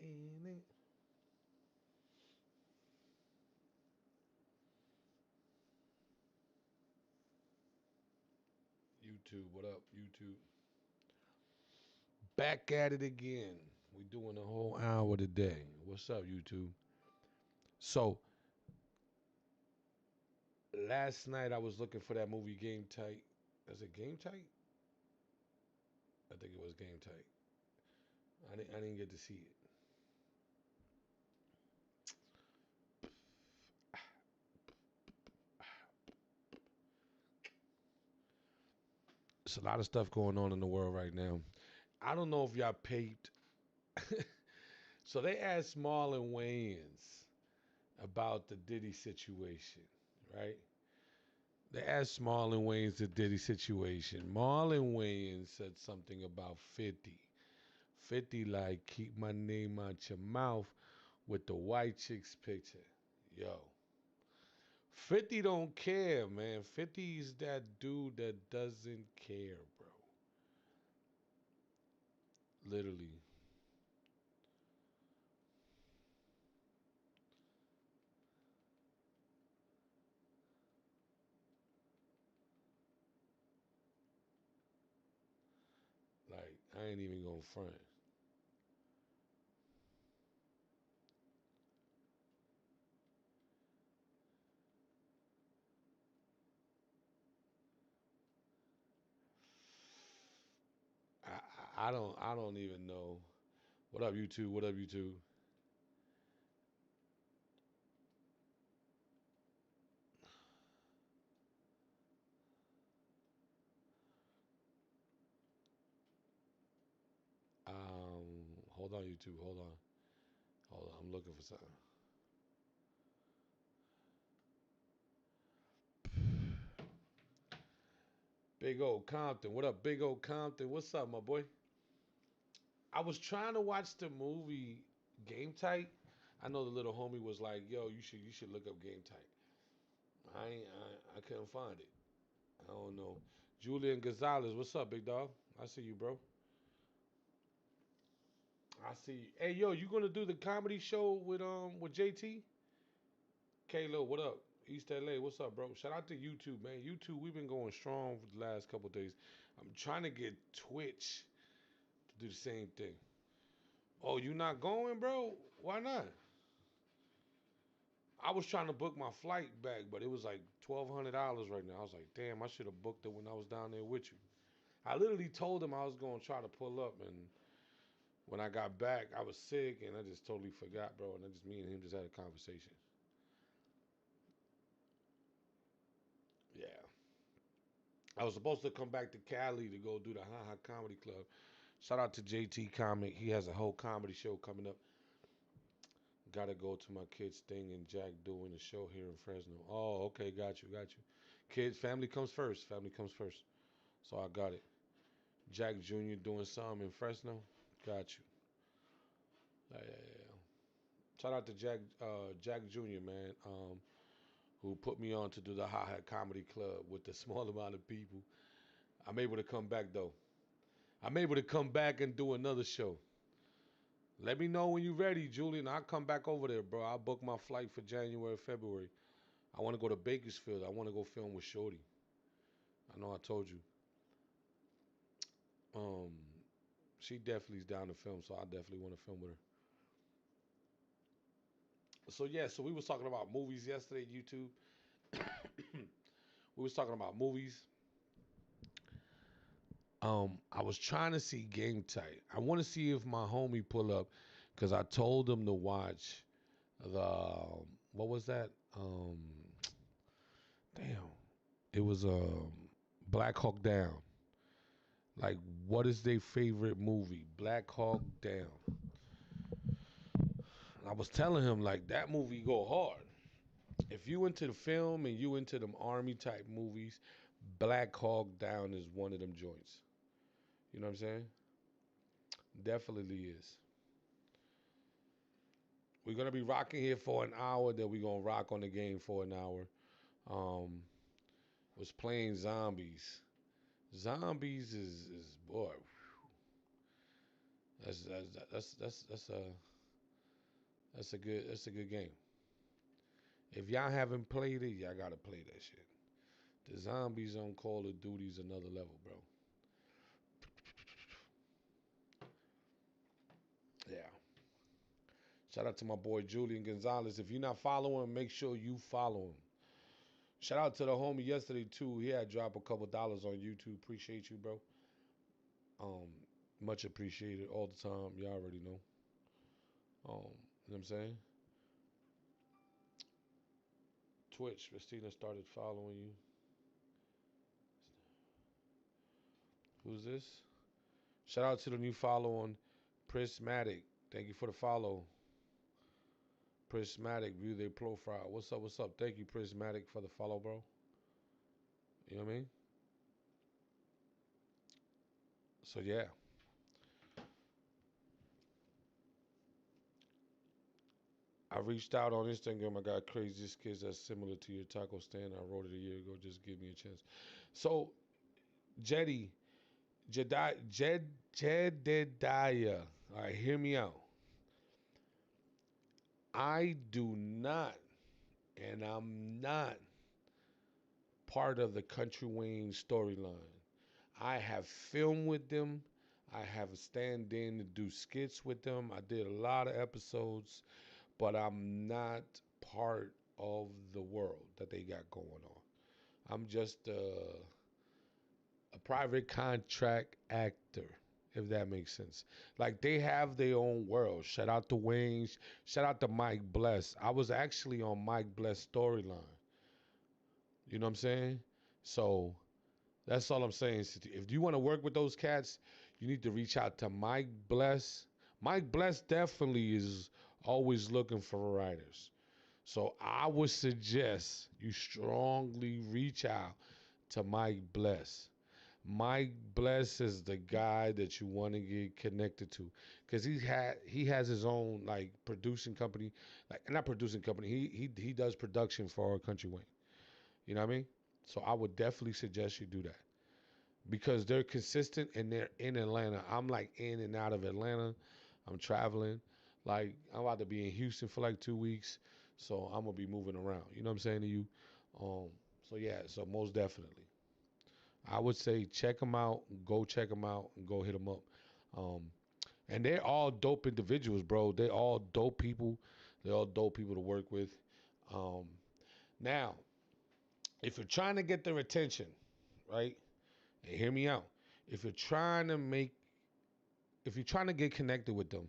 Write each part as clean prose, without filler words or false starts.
in it. YouTube, what up, YouTube? Back at it again. We doing a whole hour today. What's up, YouTube? So last night I was looking for that movie Game Tight. Is it Game Tight? I think it was Game Tight. I didn't get to see it. There's a lot of stuff going on in the world right now. I don't know if y'all paid. So they asked Marlon Wayans about the Diddy situation, right? They asked Marlon Wayans the Diddy situation. Marlon Wayans said something about 50. 50 like, keep my name out your mouth with the white chick's picture. Yo. 50 don't care, man. 50 is that dude that doesn't care, bro. Literally. Like, I ain't even gonna front. I don't even know. What up, YouTube? What up, YouTube? Hold on, YouTube. Hold on. Hold on. I'm looking for something. Big old Compton. What up, Big old Compton? What's up, my boy? I was trying to watch the movie Game Tight. I know the little homie was like, "Yo, you should look up Game Tight." I couldn't find it. I don't know. Julian Gonzalez, what's up, big dog? I see you, bro. I see you. Hey, yo, you gonna do the comedy show with JT? Kayla, what up? East LA, what's up, bro? Shout out to YouTube, man. YouTube, we've been going strong for the last couple days. I'm trying to get Twitch to do the same thing. Oh, you not going, bro? Why not? I was trying to book my flight back, but it was like $1,200 right now. I was like, damn, I should have booked it when I was down there with you. I literally told him I was gonna try to pull up, and when I got back, I was sick, and I just totally forgot, bro. And then just me and him just had a conversation. Yeah, I was supposed to come back to Cali to go do the Ha Ha Comedy Club. Shout out to JT Comic. He has a whole comedy show coming up. Gotta go to my kids' thing and Jack doing a show here in Fresno. Oh, okay, got you, got you. Kids, family comes first. Family comes first. So I got it. Jack Jr. doing something in Fresno. Got you. Yeah, yeah, yeah. Shout out to Jack Jr. Man, who put me on to do the Hi Hat Comedy Club with the small amount of people. I'm able to come back though. I'm able to come back and do another show. Let me know when you're ready, Julian. I'll come back over there, bro. I'll book my flight for January, February. I want to go to Bakersfield. I want to go film with Shorty. I know I told you. Um, she definitely is down to film, so I definitely want to film with her. So yeah, so we was talking about movies yesterday, YouTube. We was talking about movies. I was trying to see Game Tight. I want to see if my homie pull up, cause I told him to watch the what was that? Damn, it was Black Hawk Down. Like, what is their favorite movie? Black Hawk Down. I was telling him like that movie go hard. If you into the film and you into them army type movies, Black Hawk Down is one of them joints. You know what I'm saying? Definitely is. We're gonna be rocking here for an hour. Then we're gonna rock on the game for an hour. Um, was playing zombies. Zombies is boy. That's That's a good game. If y'all haven't played it, y'all gotta play that shit. The zombies on Call of Duty's another level, bro. Yeah. Shout out to my boy Julian Gonzalez. If you're not following, make sure you follow him. Shout out to the homie yesterday too. He had dropped a couple dollars on YouTube. Appreciate you, bro. Um, much appreciated all the time. Y'all already know. You know what I'm saying? Twitch, Christina started following you. Who's this? Shout out to the new follow on Prismatic. Thank you for the follow. Prismatic, view their profile. What's up? What's up? Thank you, Prismatic, for the follow, bro. You know what I mean? So yeah, I reached out on Instagram. I got craziest kids that's similar to your taco stand. I wrote it a year ago. Just give me a chance. So Jetty, Jedediah. All right, hear me out. I do not, and I'm not part of the Country Wayne storyline. I have filmed with them. I have stand in to do skits with them. I did a lot of episodes, but I'm not part of the world that they got going on. I'm just a private contract actor, if that makes sense. Like they have their own world. Shout out to Wayne. Shout out to Mike Bless. I was actually on Mike Bless storyline. You know what I'm saying? So that's all I'm saying. If you want to work with those cats, you need to reach out to Mike Bless. Mike Bless definitely is always looking for writers. So I would suggest you strongly reach out to Mike Bless. Mike Bless is the guy that you want to get connected to, because he has his own like producing company, like not producing company. He does production for our Country Wayne. You know what I mean? So I would definitely suggest you do that because they're consistent and they're in Atlanta. I'm like in and out of Atlanta. I'm traveling. Like I'm about to be in Houston for like 2 weeks, so I'm gonna be moving around. You know what I'm saying to you? Um, so yeah, so most definitely, I would say check them out. Go check them out and go hit them up. Um, and they're all dope individuals, bro. They're all dope people. They're all dope people to work with. Um, now, if you're trying to get their attention, right? And hear me out. If you're trying to make, if you're trying to get connected with them,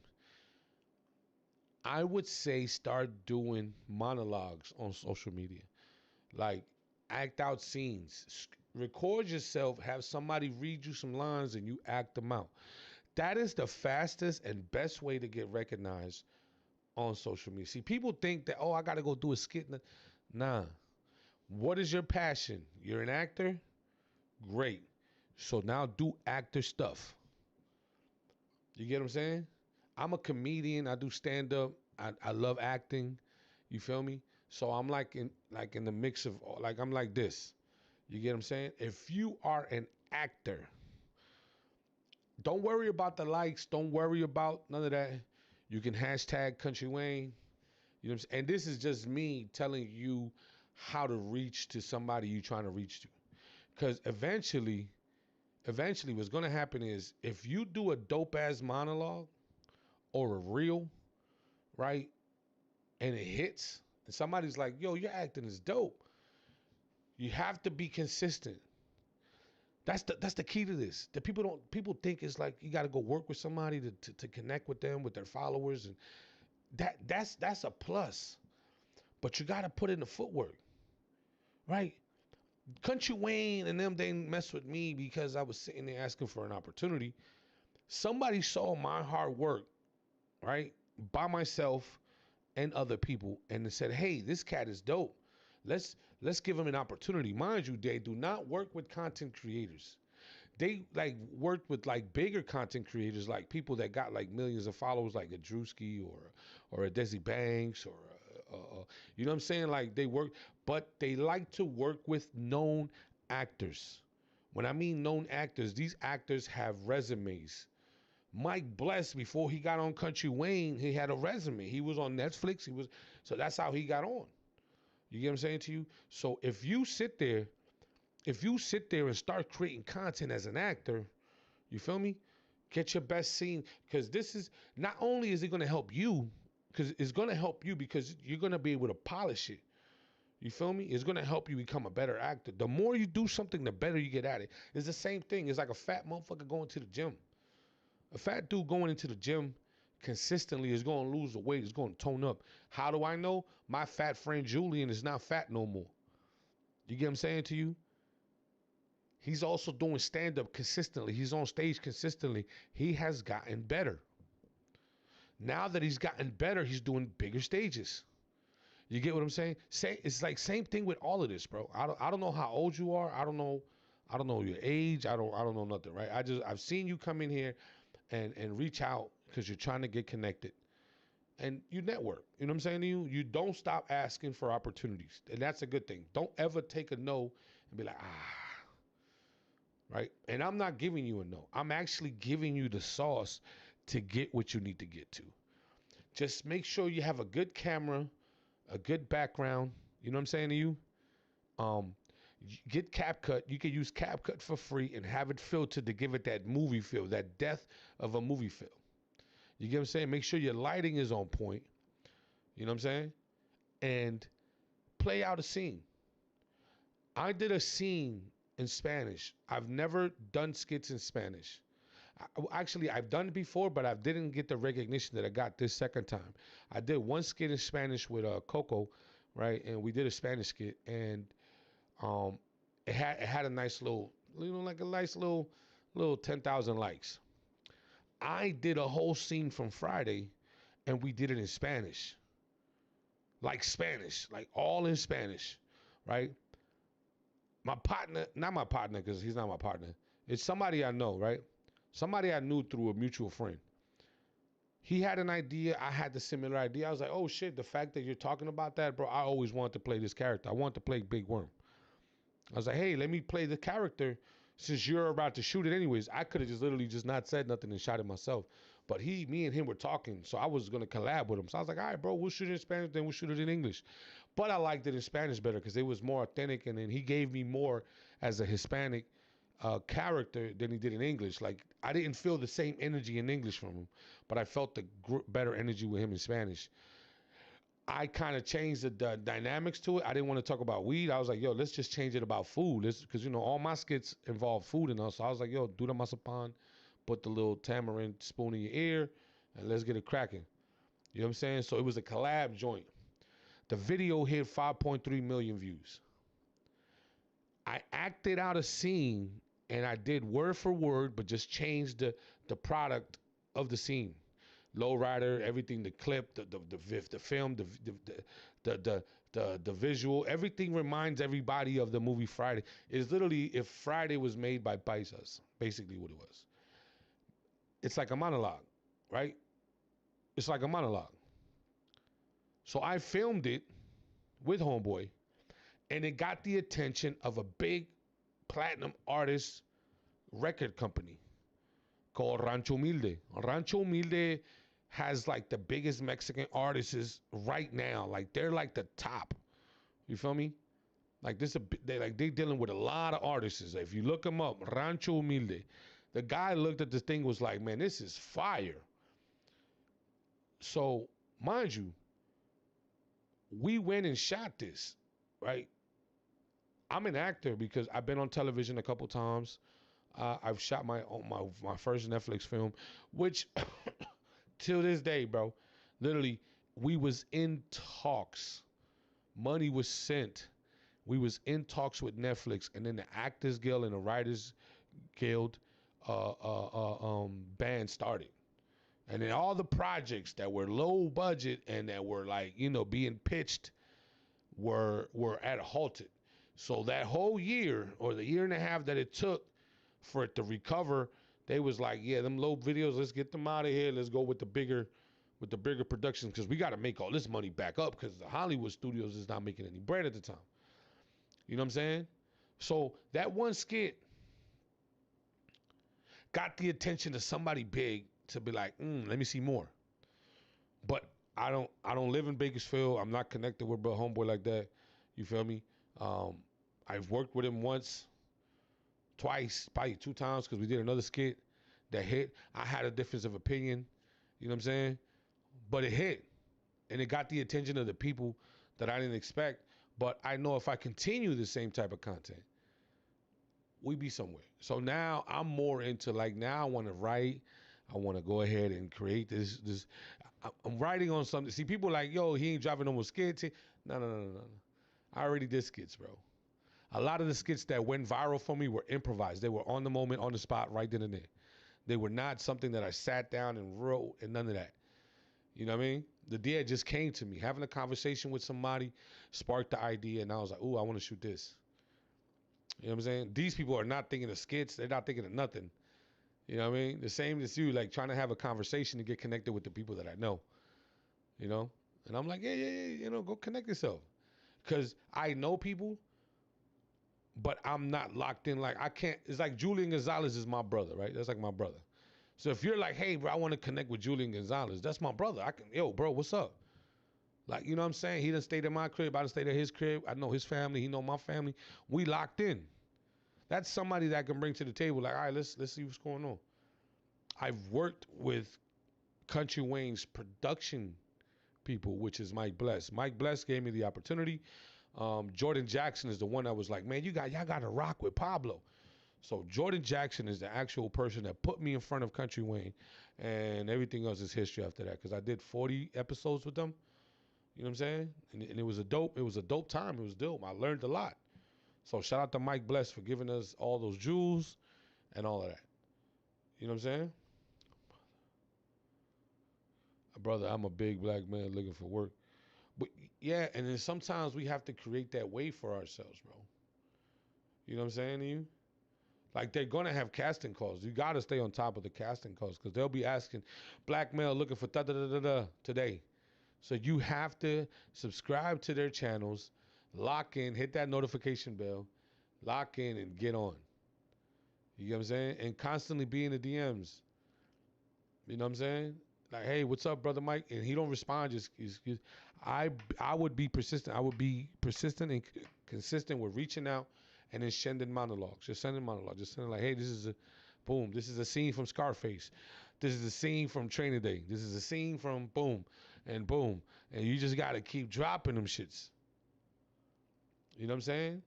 I would say start doing monologues on social media. Like act out scenes. Record yourself, have somebody read you some lines and you act them out. That is the fastest and best way to get recognized on social media. See, people think that, oh, I got to go do a skit. Nah. What is your passion? You're an actor? Great. So now do actor stuff. You get what I'm saying? I'm a comedian. I do stand up. I love acting. You feel me? So I'm like in the mix of like I'm like this. You get what I'm saying? If you are an actor, don't worry about the likes. Don't worry about none of that. You can hashtag Country Wayne. You know what I'm saying? And this is just me telling you how to reach to somebody you're trying to reach to. Because eventually what's gonna happen is if you do a dope ass monologue or a reel, right? And it hits, and somebody's like, yo, your acting is dope. You have to be consistent. That's the key to this. The people think it's like you got to go work with somebody to connect with them with their followers, and that's a plus. But you got to put in the footwork, right? Country Wayne and them they mess with me because I was sitting there asking for an opportunity. Somebody saw my hard work, right, by myself and other people, and they said, "Hey, this cat is dope. Let's give him an opportunity." Mind you, they do not work with content creators. They like worked with like bigger content creators, like people that got like millions of followers, like a Drewski or a Desi Banks or you know what I'm saying? Like they work, but they like to work with known actors. When I mean known actors, these actors have resumes. Mike Bless, before he got on Country Wayne, he had a resume. He was on Netflix. So that's how he got on. You get what I'm saying to you? So if you sit there and start creating content as an actor, you feel me? Get your best scene, because this is not only is it going to help you, because it's going to help you because you're going to be able to polish it. You feel me? It's going to help you become a better actor. The more you do something, the better you get at it. It's the same thing. It's like a fat motherfucker going to the gym. A fat dude going into the gym consistently is going to lose the weight. It's going to tone up. How do I know? My fat friend Julian is not fat no more. You get what I'm saying to you? He's also doing stand-up consistently. He's on stage consistently. He has gotten better. Now that he's gotten better, he's doing bigger stages. You get what I'm saying? It's like same thing with all of this, bro. I don't know how old you are. I don't know your age. I don't know nothing, right? I've seen you come in here and reach out because you're trying to get connected. And you network. You know what I'm saying to you? You don't stop asking for opportunities. And that's a good thing. Don't ever take a no and be like, right? And I'm not giving you a no. I'm actually giving you the sauce to get what you need to get to. Just make sure you have a good camera, a good background. You know what I'm saying to you? Get CapCut. You can use CapCut for free and have it filtered to give it that movie feel, that depth of a movie feel. You get what I'm saying? Make sure your lighting is on point. You know what I'm saying? And play out a scene. I did a scene in Spanish. I've never done skits in Spanish. Actually, I've done it before, but I didn't get the recognition that I got this second time. I did one skit in Spanish with Coco, right? And we did a Spanish skit, and it had a nice little, like a nice little 10,000 likes. I did a whole scene from Friday, and we did it in Spanish. Like all in Spanish, right? My partner, not my partner, because he's not my partner. It's somebody I know, right? Somebody I knew through a mutual friend. He had an idea. I had the similar idea. I was like, oh shit, the fact that you're talking about that, bro, I always wanted to play this character. I want to play Big Worm. I was like, hey, let me play the character since you're about to shoot it anyways. I could have just literally just not said nothing and shot it myself. But me and him were talking, so I was going to collab with him. So I was like, all right, bro, we'll shoot it in Spanish, then we'll shoot it in English. But I liked it in Spanish better because it was more authentic, and then he gave me more as a Hispanic character than he did in English. Like, I didn't feel the same energy in English from him, but I felt the better energy with him in Spanish. I kind of changed the dynamics to it. I didn't want to talk about weed. I was like, yo, let's just change it about food. Because, all my skits involve food and all. So I was like, yo, do the masapan, put the little tamarind spoon in your ear, and let's get it cracking. You know what I'm saying? So it was a collab joint. The video hit 5.3 million views. I acted out a scene, and I did word for word, but just changed the product of the scene. Lowrider, everything, the clip, the film, the visual, everything reminds everybody of the movie Friday. It's literally if Friday was made by Paisas, basically what it was. It's like a monologue, right? It's like a monologue. So I filmed it with Homeboy, and it got the attention of a big platinum artist record company called Rancho Humilde. Rancho Humilde has like the biggest Mexican artists right now. Like they're like the top. You feel me? Like they dealing with a lot of artists. If you look them up, Rancho Humilde. The guy looked at this thing, was like, man, this is fire. So mind you, we went and shot this, right? I'm an actor because I've been on television a couple times. I've shot my first Netflix film, which till this day, bro, literally, we was in talks. Money was sent. We was in talks with Netflix, and then the Actors Guild and the Writers Guild band started. And then all the projects that were low budget and that were like, being pitched were at a halted. So that whole year or the year and a half that it took for it to recover, they was like, yeah, them low videos, let's get them out of here. Let's go with the bigger productions, because we got to make all this money back up because the Hollywood studios is not making any bread at the time. You know what I'm saying? So that one skit got the attention of somebody big to be like, let me see more. But I don't live in Bakersfield. I'm not connected with bro homeboy like that. You feel me? I've worked with him once, twice, probably 2 times, because we did another skit that hit. I had a difference of opinion. You know what I'm saying? But it hit. And it got the attention of the people that I didn't expect. But I know if I continue the same type of content, we be somewhere. So now I'm more into like, now I want to write. I want to go ahead and create this. I'm writing on something. See, people like, yo, he ain't dropping no more skits. No. I already did skits, bro. A lot of the skits that went viral for me were improvised. They were on the moment, on the spot, right then and there. They were not something that I sat down and wrote, and none of that. You know what I mean? The idea just came to me. Having a conversation with somebody sparked the idea, and I was like, ooh, I want to shoot this. You know what I'm saying? These people are not thinking of skits. They're not thinking of nothing. You know what I mean? The same as you, like trying to have a conversation to get connected with the people that I know. You know? And I'm like, yeah, go connect yourself. Because I know people, but I'm not locked in. Like, I can't. It's like Julian Gonzalez is my brother, right? That's like my brother. So if you're like, hey, bro, I want to connect with Julian Gonzalez, that's my brother. Yo, bro, what's up? Like, you know what I'm saying? He done stayed at my crib. I done stayed at his crib. I know his family. He know my family. We locked in. That's somebody that I can bring to the table. Like, all right, let's see what's going on. I've worked with Country Wayne's production people, which is Mike Bless. Mike Bless gave me the opportunity. Jordan Jackson is the one that was like, man, y'all got to rock with Pablo. So Jordan Jackson is the actual person that put me in front of Country Wayne, and everything else is history after that. Because I did 40 episodes with them. You know what I'm saying? And it was a dope time. It was dope. I learned a lot. So shout out to Mike Bless for giving us all those jewels and all of that. You know what I'm saying? Brother, I'm a big black man looking for work. But yeah, and then sometimes we have to create that way for ourselves, bro. You know what I'm saying to you? Like, they're going to have casting calls. You got to stay on top of the casting calls, because they'll be asking, black male looking for da-da-da-da-da today. So you have to subscribe to their channels, lock in, hit that notification bell, lock in, and get on. You know what I'm saying? And constantly be in the DMs. You know what I'm saying? Like, hey, what's up, brother Mike? And he don't respond. I would be persistent. I would be persistent and consistent with reaching out and then sending monologues. Just sending monologues. Just sending like, hey, this is a scene from Scarface. This is a scene from Training Day. This is a scene from boom, and boom. And you just got to keep dropping them shits. You know what I'm saying?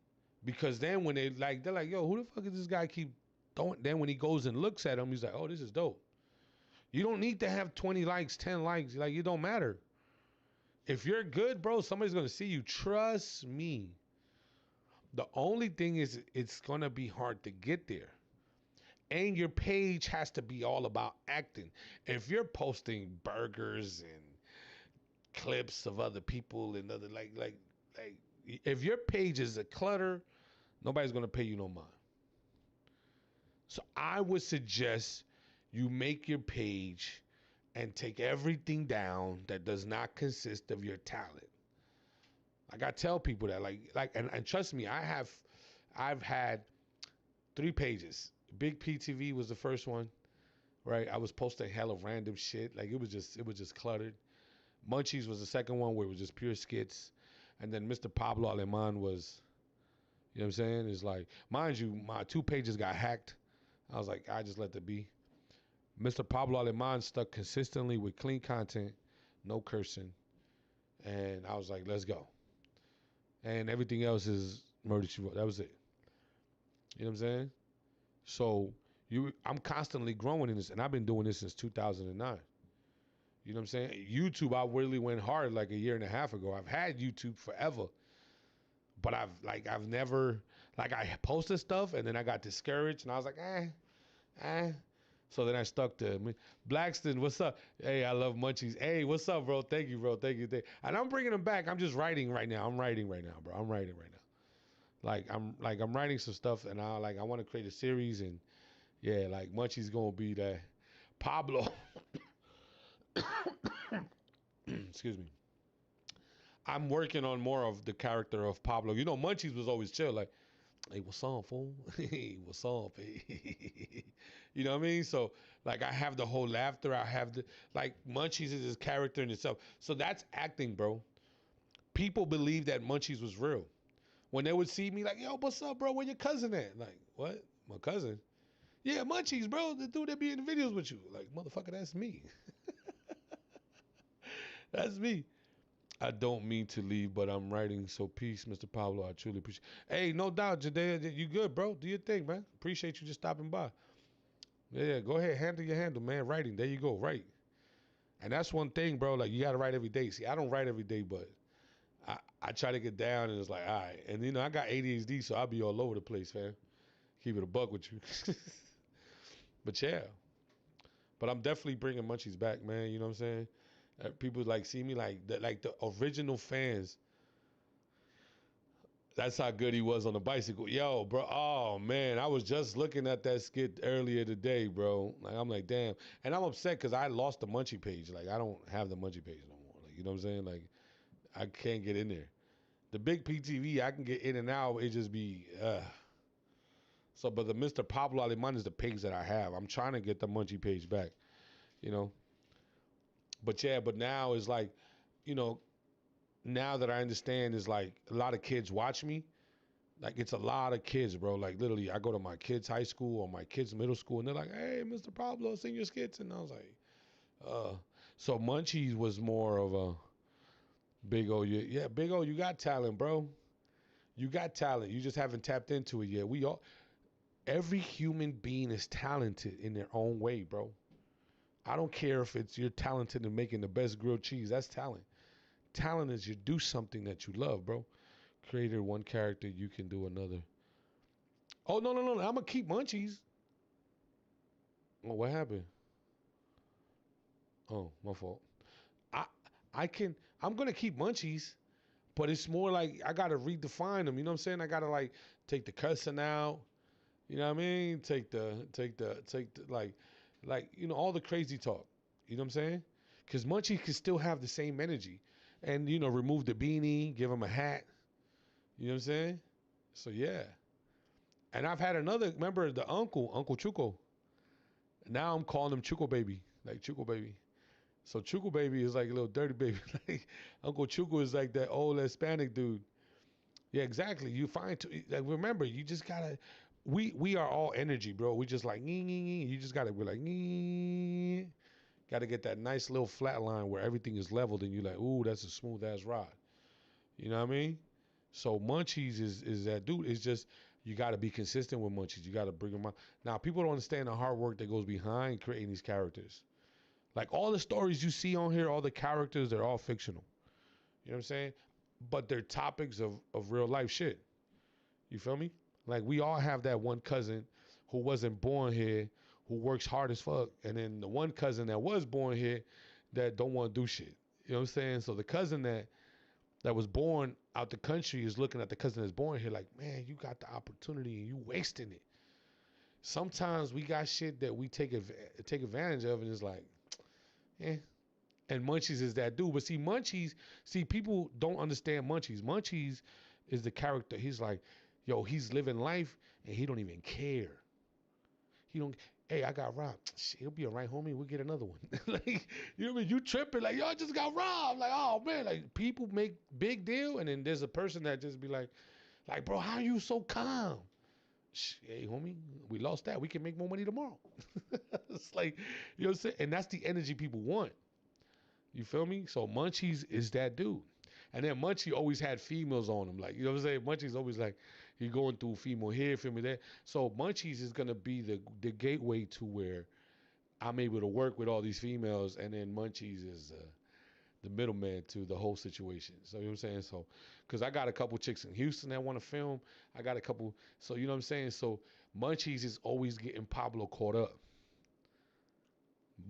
Because then when they're like, yo, who the fuck is this guy keep throwing? Then when he goes and looks at him, he's like, oh, this is dope. You don't need to have 20 likes, 10 likes. Like, it don't matter. If you're good, bro, somebody's going to see you. Trust me. The only thing is, it's going to be hard to get there. And your page has to be all about acting. If you're posting burgers and clips of other people and other, like, if your page is a clutter, nobody's going to pay you no mind. So I would suggest you make your page and take everything down that does not consist of your talent. Like, I tell people that, and trust me, I've had 3 pages. Big PTV was the first one, right? I was posting hella random shit. Like, it was just cluttered. Munchies was the second one, where it was just pure skits. And then Mr. Pablo Aleman was, you know what I'm saying? It's like, mind you, my 2 pages got hacked. I was like, I just let it be. Mr. Pablo Aleman stuck consistently with clean content, no cursing. And I was like, let's go. And everything else is Murder, She Wrote. That was it. You know what I'm saying? So I'm constantly growing in this, and I've been doing this since 2009. You know what I'm saying? YouTube, I really went hard like a year and a half ago. I've had YouTube forever, but I've never, I posted stuff and then I got discouraged and I was like, So then I stuck to Blackston. What's up? Hey, I love Munchies. Hey, what's up, bro? Thank you, bro. Thank you. And I'm bringing them back. I'm just writing right now. I'm writing right now, bro. I'm writing right now. I'm writing some stuff, and I want to create a series, and yeah, like Munchies gonna be that Pablo. Excuse me. I'm working on more of the character of Pablo. You know, Munchies was always chill. Like, Hey, what's up, fool? Hey, what's up? Hey. You know what I mean? So, like, I have the whole laughter. I have the, like, Munchies is his character in itself. So that's acting, bro. People believe that Munchies was real. When they would see me, like, yo, what's up, bro? Where your cousin at? Like, what? My cousin? Yeah, Munchies, bro. The dude that be in the videos with you. Like, motherfucker, that's me. That's me. I don't mean to leave, but I'm writing. So peace, Mr. Pablo. I truly appreciate. Hey, no doubt, Jadea, you good, bro? Do your thing, man. Appreciate you just stopping by. Yeah, go ahead, handle your handle, man. Writing, there you go, right. And that's one thing, bro. Like, you gotta write every day. See, I don't write every day, but I try to get down, and it's like, all right. And I got ADHD, so I'll be all over the place, man. Keep it a buck with you. But yeah, but I'm definitely bringing Munchies back, man. You know what I'm saying? People like see me like the original fans. That's how good he was on the bicycle. Yo, bro. Oh man, I was just looking at that skit earlier today, bro. Like I'm like, damn. And I'm upset because I lost the Munchie page. Like I don't have the Munchie page no more. Like you know what I'm saying? Like I can't get in there. The big PTV, I can get in and out. It just be. So, but the Mr. Pablo Aleman is the page that I have. I'm trying to get the Munchie page back. You know. But yeah, but now is like, you know, now that I understand is like a lot of kids watch me. Like it's a lot of kids, bro. Like literally, I go to my kids' high school or my kids' middle school, and they're like, "Hey, Mr. Pablo, sing your skits," and I was like, "Uh." So Munchies was more of a big O. Yeah, big O. You got talent, bro. You got talent. You just haven't tapped into it yet. Every human being is talented in their own way, bro. I don't care if it's you're talented in making the best grilled cheese. That's talent. Talent is you do something that you love, bro. Created one character, you can do another. Oh no! I'm gonna keep Munchies. Oh, what happened? Oh, my fault. I I can. I'm gonna keep Munchies, but it's more like I gotta redefine them. You know what I'm saying? I gotta like take the cussing out. You know what I mean? Take the like all the crazy talk. You know what I'm saying? Because Munchie can still have the same energy, and remove the beanie, give him a hat. You know what I'm saying? So yeah. And I've had another. Remember the Uncle Chuco. Now I'm calling him Chuco Baby, like Chuco Baby. So Chuco Baby is like a little dirty baby. Like Uncle Chuco is like that old Hispanic dude. Yeah, exactly. You find like remember, you just gotta. We are all energy, bro. We just like nee, nee, nee. You just gotta be like nee. Gotta get that nice little flat line where everything is leveled, and you're like, ooh, that's a smooth ass ride. You know what I mean? So Munchies is that dude. It's just you got to be consistent with Munchies. You got to bring them out. Now people don't understand the hard work that goes behind creating these characters. Like all the stories you see on here, all the characters, they're all fictional. You know what I'm saying? But they're topics of real life shit. You feel me? Like we all have that one cousin who wasn't born here, who works hard as fuck, and then the one cousin that was born here that don't want to do shit. You know what I'm saying? So the cousin that was born out the country is looking at the cousin that's born here like, man, you got the opportunity and you wasting it. Sometimes we got shit that we take advantage of, and it's like, eh. And Munchies is that dude. But see, people don't understand Munchies. Munchies is the character. He's like, yo, he's living life and he don't even care. He don't. Hey, I got robbed. Shit, it'll be all right, homie. We'll get another one. Like, you know what I mean? You tripping like, yo, I just got robbed. Like, oh man, like people make big deal, and then there's a person that just be like, bro, how you so calm? Hey, homie, we lost that. We can make more money tomorrow. It's like, you know what I'm saying? And that's the energy people want. You feel me? So Munchies is that dude. And then Munchie always had females on him. Like, you know what I'm saying? Munchie's always like, he going through female here, female there. So Munchies is going to be the gateway to where I'm able to work with all these females. And then Munchies is the middleman to the whole situation. So, you know what I'm saying? So, because I got a couple chicks in Houston that want to film. I got a couple. So, you know what I'm saying? So, Munchies is always getting Pablo caught up.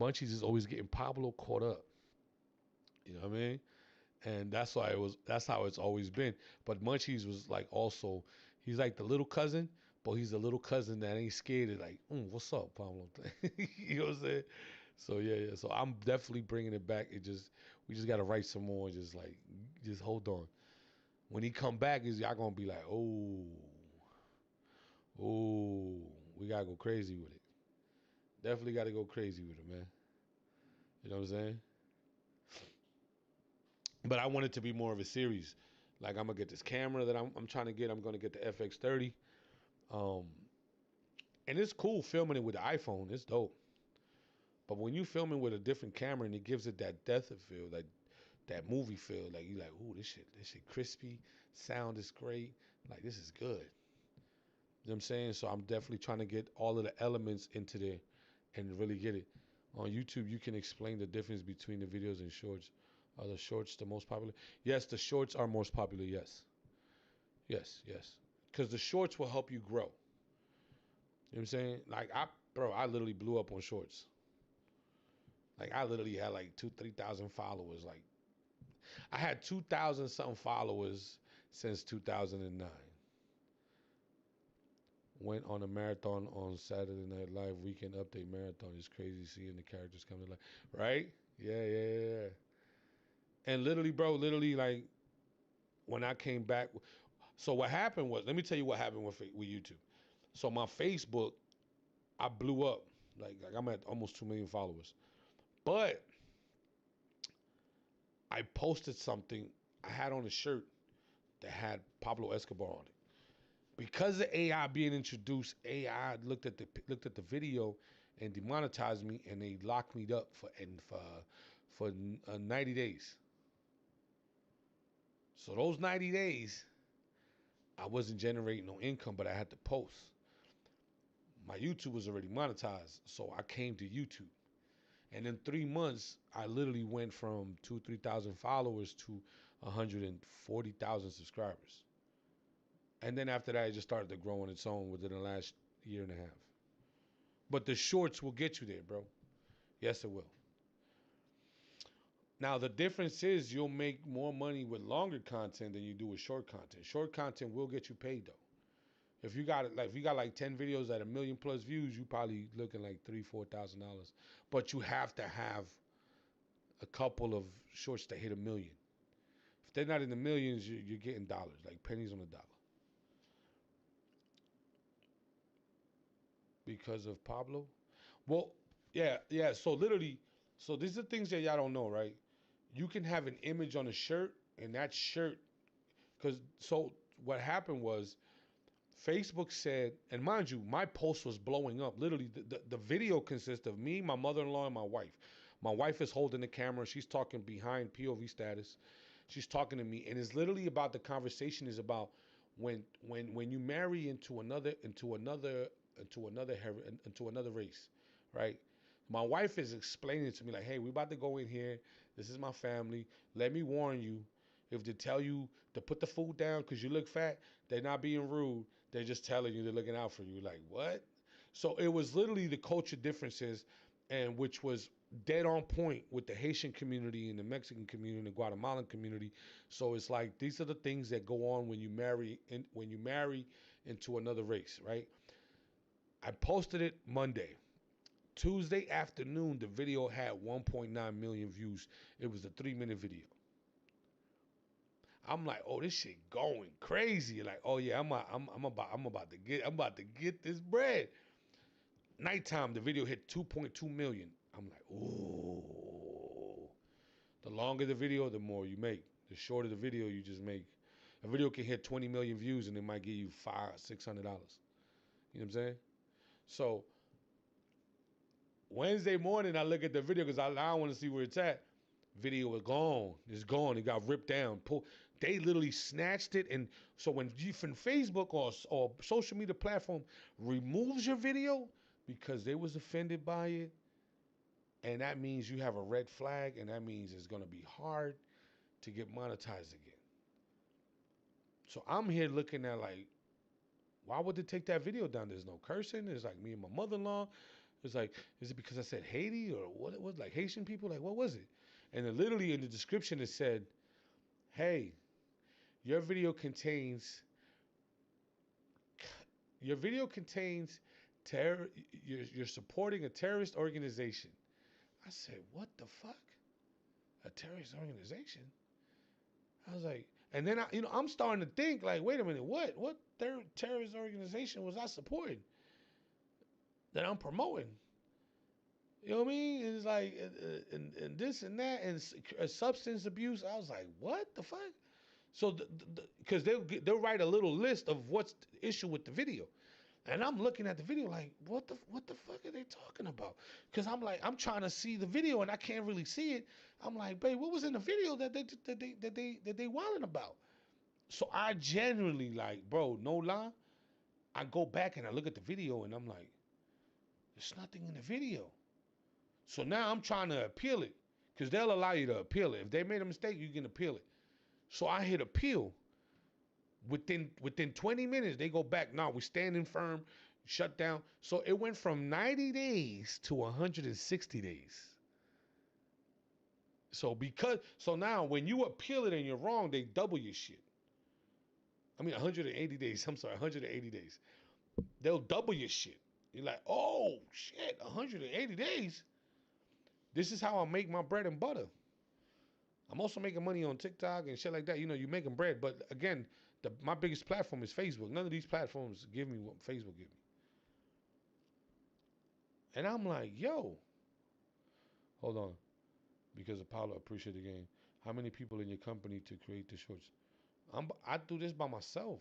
Munchies is always getting Pablo caught up. You know what I mean? And that's how it's always been. But Munchies was like also, he's like the little cousin, but he's the little cousin that ain't scared of like, what's up, Pablo? You know what I'm saying? So yeah. So I'm definitely bringing it back. We just gotta write some more. Just hold on. When he come back, is y'all gonna be like, oh, Ooh, we gotta go crazy with it. Definitely gotta go crazy with it, man. You know what I'm saying? But I want it to be more of a series. Like I'm gonna get this camera that I'm trying to get. I'm gonna get the FX30. Um, and it's cool filming it with the iPhone. It's dope. But when you filming with a different camera and it gives it that depth of feel, like that movie feel, like you like, ooh, this shit crispy, sound is great, like this is good. You know what I'm saying? So I'm definitely trying to get all of the elements into there and really get it. On YouTube, you can explain the difference between the videos and shorts. Are the shorts the most popular? Yes, the shorts are most popular. Yes, yes. Because the shorts will help you grow. You know what I'm saying? Like I literally blew up on shorts. Like I literally had like 3,000 followers. Like I had 2,000 something followers since 2009. Went on a marathon on Saturday Night Live weekend update marathon. It's crazy seeing the characters come to life. Right? Yeah. And literally, bro, literally like when I came back. So what happened was, let me tell you what happened with YouTube. So my Facebook, I blew up. Like I'm at almost 2 million followers. But I posted something. I had on a shirt that had Pablo Escobar on it. Because of AI being introduced, AI looked at the video and demonetized me, and they locked me up for 90 days. So those 90 days, I wasn't generating no income, but I had to post. My YouTube was already monetized, so I came to YouTube. And in 3 months, I literally went from 3,000 followers to 140,000 subscribers. And then after that, it just started to grow on its own within the last year and a half. But the shorts will get you there, bro. Yes, it will. Now the difference is you'll make more money with longer content than you do with short content. Short content will get you paid though. If you got like 10 videos at 1 million+ views, you probably looking like $3,000-4,000. But you have to have a couple of shorts that hit 1 million. If they're not in the millions, you're getting dollars, like pennies on a dollar. Because of Pablo? Well, yeah. So literally, so these are things that y'all don't know, right? You can have an image on a shirt, and that shirt, because so what happened was Facebook said, and mind you, my post was blowing up. Literally, the video consists of me, my mother-in-law, and my wife. My wife is holding the camera. She's talking behind POV status. She's talking to me, and it's literally about the conversation is about when you marry into another race, right? My wife is explaining to me like, hey, we about to go in here. This is my family. Let me warn you. If they tell you to put the food down because you look fat, they're not being rude. They're just telling you they're looking out for you. Like, what? So it was literally the culture differences, and which was dead on point with the Haitian community and the Mexican community and the Guatemalan community. So it's like these are the things that go on when you marry into another race, right? I posted it Monday. Tuesday afternoon, the video had 1.9 million views. It was a 3-minute video. I'm like, oh, this shit going crazy. Like, oh yeah, I'm about to get this bread. Nighttime, the video hit 2.2 million. I'm like, ooh. The longer the video, the more you make. The shorter the video, you just make. A video can hit 20 million views and it might give you $500-600. You know what I'm saying? So Wednesday morning, I look at the video because I want to see where it's at. Video was gone. It's gone. It got ripped down. They literally snatched it. And so when Facebook or social media platform removes your video because they was offended by it, and that means you have a red flag, and that means it's going to be hard to get monetized again. So I'm here looking at like, why would they take that video down? There's no cursing. There's like me and my mother-in-law. It's like, is it because I said Haiti or what? It was like Haitian people? Like, what was it? And then literally in the description it said, "Hey, your video contains terror. You're supporting a terrorist organization." I said, "What the fuck? A terrorist organization?" I was like, And then I'm starting to think like, wait a minute, what terrorist organization was I supporting that I'm promoting? You know what I mean? It's like, and this and that, and substance abuse. I was like, what the fuck? So, because they'll write a little list of what's the issue with the video, and I'm looking at the video like, what the fuck are they talking about? Because I'm trying to see the video and I can't really see it. I'm like, babe, what was in the video that they wilding about? So I generally, like, bro, no lie, I go back and I look at the video and I'm like, there's nothing in the video. So now I'm trying to appeal it because they'll allow you to appeal it. If they made a mistake, you can appeal it. So I hit appeal. Within 20 minutes, they go back. No, we're standing firm, shut down. So it went from 90 days to 160 days. So now when you appeal it and you're wrong, they double your shit. I mean, 180 days. I'm sorry, 180 days. They'll double your shit. You're like, oh shit, 180 days. This is how I make my bread and butter. I'm also making money on TikTok and shit like that. You're making bread. But again, my biggest platform is Facebook. None of these platforms give me what Facebook give me. And I'm like, yo, hold on. Because of Pablo, appreciate the game. How many people in your company to create the shorts? I do this by myself.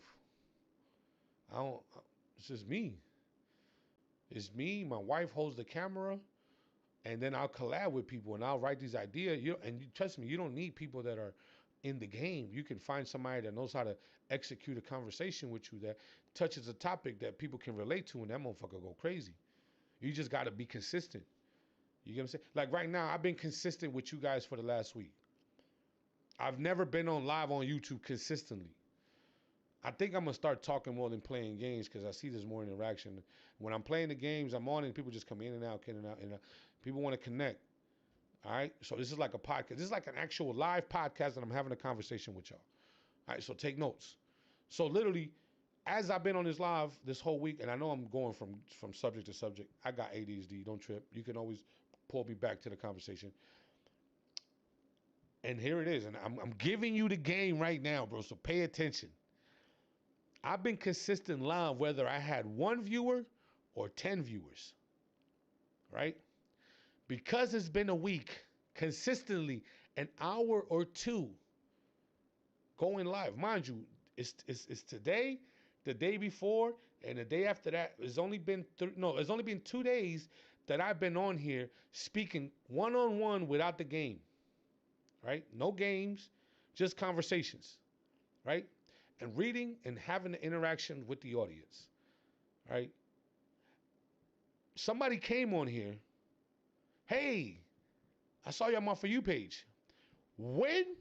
It's just me. It's me. My wife holds the camera. And then I'll collab with people and I'll write these ideas. Trust me, you don't need people that are in the game. You can find somebody that knows how to execute a conversation with you that touches a topic that people can relate to, and that motherfucker go crazy. You just got to be consistent. You get what I'm saying? Like right now, I've been consistent with you guys for the last week. I've never been on live on YouTube consistently. I think I'm going to start talking more than playing games because I see there's more interaction. When I'm playing the games, I'm on and people just come in and out, and people want to connect. All right? So this is like a podcast. This is like an actual live podcast and I'm having a conversation with y'all. All right? So take notes. So literally, as I've been on this live this whole week, and I know I'm going from subject to subject. I got ADHD. Don't trip. You can always pull me back to the conversation. And here it is. And I'm giving you the game right now, bro. So pay attention. I've been consistent live whether I had 1 viewer or 10 viewers, right? Because it's been a week, consistently an hour or two going live. Mind you, it's today, the day before, and the day after that. It's only been 2 days that I've been on here speaking one-on-one without the game, right? No games, just conversations, right? And reading and having the interaction with the audience, right? Somebody came on here, hey, I saw you on my For You page. When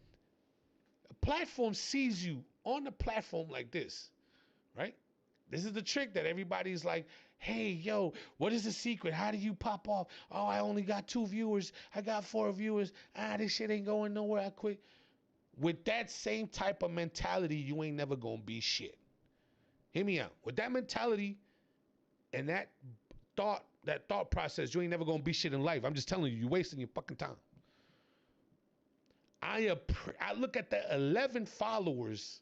a platform sees you on the platform like this, right? This is the trick that everybody's like, hey, yo, what is the secret? How do you pop off? Oh, I only got 2 viewers. I got 4 viewers. This shit ain't going nowhere. I quit. With that same type of mentality, you ain't never gonna be shit. Hear me out. With that mentality and that thought process, you ain't never gonna be shit in life. I'm just telling you, you're wasting your fucking time. I look at the 11 followers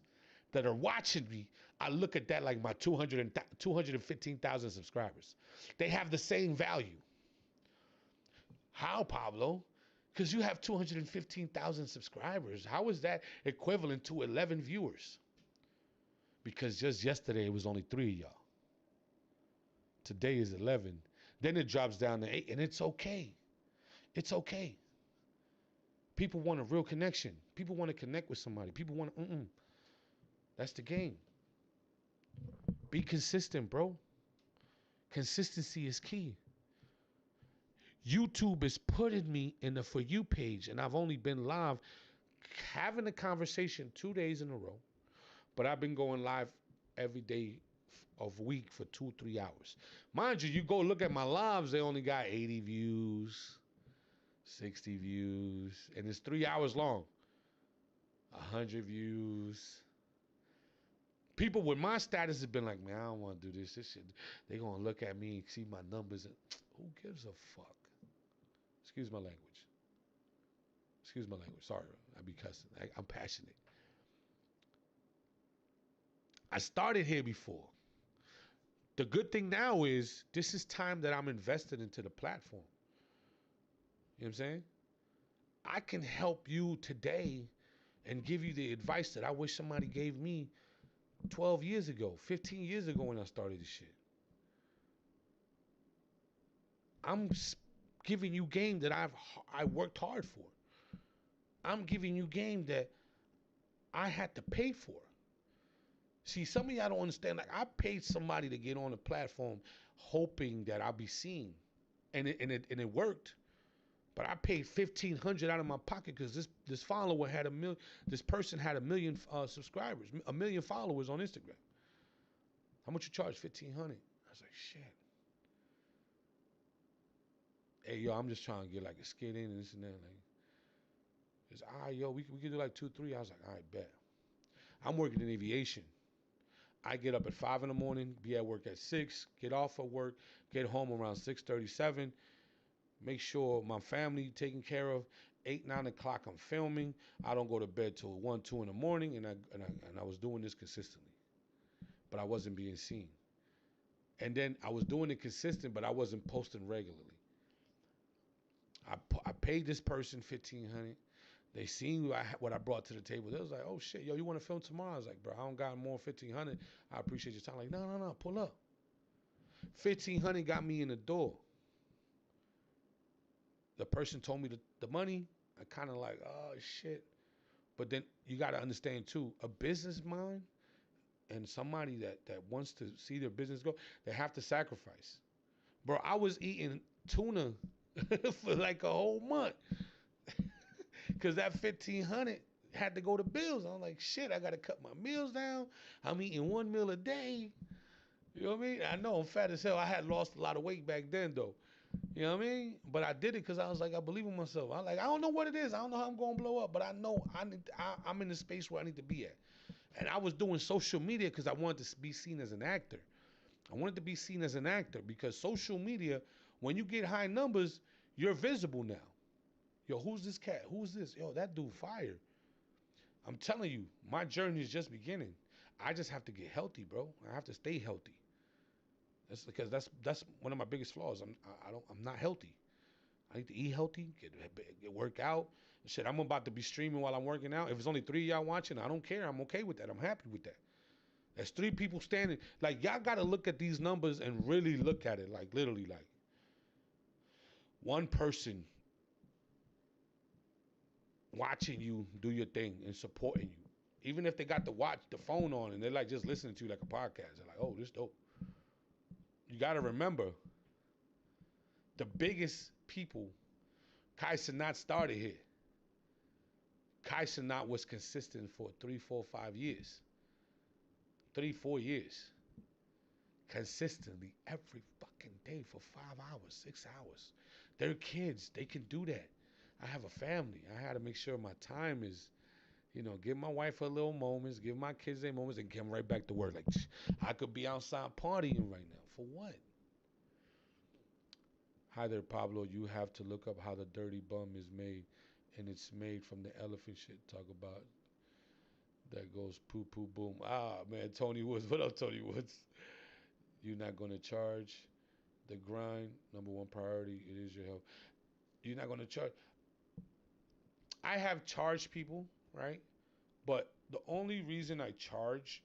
that are watching me. I look at that like my 215,000 subscribers. They have the same value. How, Pablo? Because you have 215,000 subscribers. How is that equivalent to 11 viewers? Because just yesterday it was only 3 of y'all. Today is 11. Then it drops down to 8, and it's okay. It's okay. People want a real connection. People want to connect with somebody. People want to, That's the game. Be consistent, bro. Consistency is key. YouTube is putting me in the For You page, and I've only been live having a conversation 2 days in a row, but I've been going live every day of week for 2-3 hours. Mind you, you go look at my lives, they only got 80 views, 60 views, and it's 3 hours long. 100 views. People with my status have been like, man, I don't want to do this. This shit, they going to look at me and see my numbers. And who gives a fuck? Excuse my language. Excuse my language. Sorry, I be cussing. I'm passionate. I started here before. The good thing now is this is time that I'm invested into the platform. You know what I'm saying? I can help you today and give you the advice that I wish somebody gave me 12 years ago, 15 years ago when I started this shit. I'm giving you game that I worked hard for. I'm giving you game that I had to pay for. See, some of y'all don't understand. Like, I paid somebody to get on the platform hoping that I'll be seen. And it worked. But I paid $1,500 out of my pocket because this follower had this person had 1 million subscribers, 1 million followers on Instagram. How much you charge? $1,500. I was like, shit. Hey, yo, I'm just trying to get like a skit in and this and that. Like, it's all right, yo, we can do like 2, 3. I was like, all right, bet. I'm working in aviation. I get up at 5 in the morning, be at work at 6, get off of work, get home around 6:37. Make sure my family taken care of. 8, 9 o'clock, I'm filming. I don't go to bed till 1, 2 in the morning, and I was doing this consistently, but I wasn't being seen. And then I was doing it consistent, but I wasn't posting regularly. I paid this person $1,500. They seen what I brought to the table. They was like, "Oh shit, yo, you want to film tomorrow?" I was like, "Bro, I don't got more $1,500. I appreciate your time." Like, no, pull up. $1,500 got me in the door. The person told me the money. I kind of like, oh shit. But then you got to understand too, a business mind and somebody that wants to see their business go, they have to sacrifice. Bro, I was eating tuna for like a whole month because that $1,500 had to go to bills. I'm like, shit, I got to cut my meals down. I'm eating 1 meal a day. You know what I mean? I know I'm fat as hell. I had lost a lot of weight back then though. You know what I mean? But I did it because I was like, I believe in myself. I don't know what it is. I don't know how I'm going to blow up, but I know I'm in the space where I need to be at. And I was doing social media because I wanted to be seen as an actor. I wanted to be seen as an actor because social media, when you get high numbers, you're visible now. Yo, who's this cat? Who's this? Yo, that dude fire. I'm telling you, my journey is just beginning. I just have to get healthy, bro. I have to stay healthy. That's because that's one of my biggest flaws. I'm not healthy. I need to eat healthy, get work out. Shit, I'm about to be streaming while I'm working out. If it's only 3 of y'all watching, I don't care. I'm okay with that. I'm happy with that. There's 3 people standing. Like, y'all got to look at these numbers and really look at it. Like, literally, like, one person watching you do your thing and supporting you. Even if they got the phone on and they're like just listening to you like a podcast. They're like, oh, this dope. You got to remember, the biggest people, Kai Cenat started here. Kai Cenat was consistent for 3, 4, 5 years. 3, 4 years. Consistently every fucking day for 5 hours, 6 hours. They're kids. They can do that. I have a family. I had to make sure my time is, give my wife her little moments, give my kids their moments, and come right back to work. Like, I could be outside partying right now. For what? Hi there, Pablo. You have to look up how the dirty bum is made, and it's made from the elephant shit. Talk about that goes poo poo boom. Ah, man, Tony Woods. What up, Tony Woods? You're not gonna charge the grind. Number one priority. It is your health. You're not gonna charge. I have charged people, right? But the only reason I charge,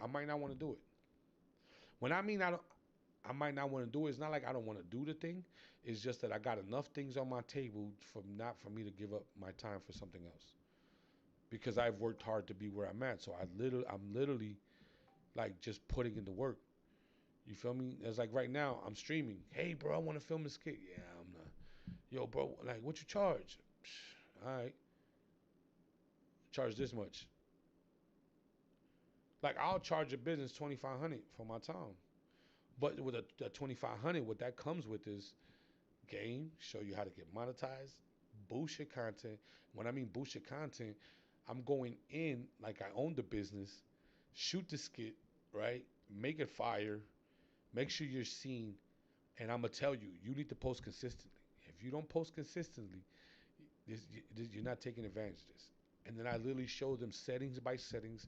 I might not want to do it. When I mean I might not want to do it. It's not like I don't want to do the thing. It's just that I got enough things on my table for me to give up my time for something else. Because I've worked hard to be where I'm at. So I'm literally like just putting in the work. You feel me? It's like right now I'm streaming. Hey bro, I want to film a skit. Yeah, I'm not. Yo bro, like what you charge? All right, charge this much. Like I'll charge a business $2,500 for my time. But with a 2,500, what that comes with is game, show you how to get monetized, boost your content. When I mean boost your content, I'm going in like I own the business, shoot the skit, right? Make it fire, make sure you're seen, and I'm gonna tell you, you need to post consistently. If you don't post consistently, you're not taking advantage of this. And then I literally show them settings by settings,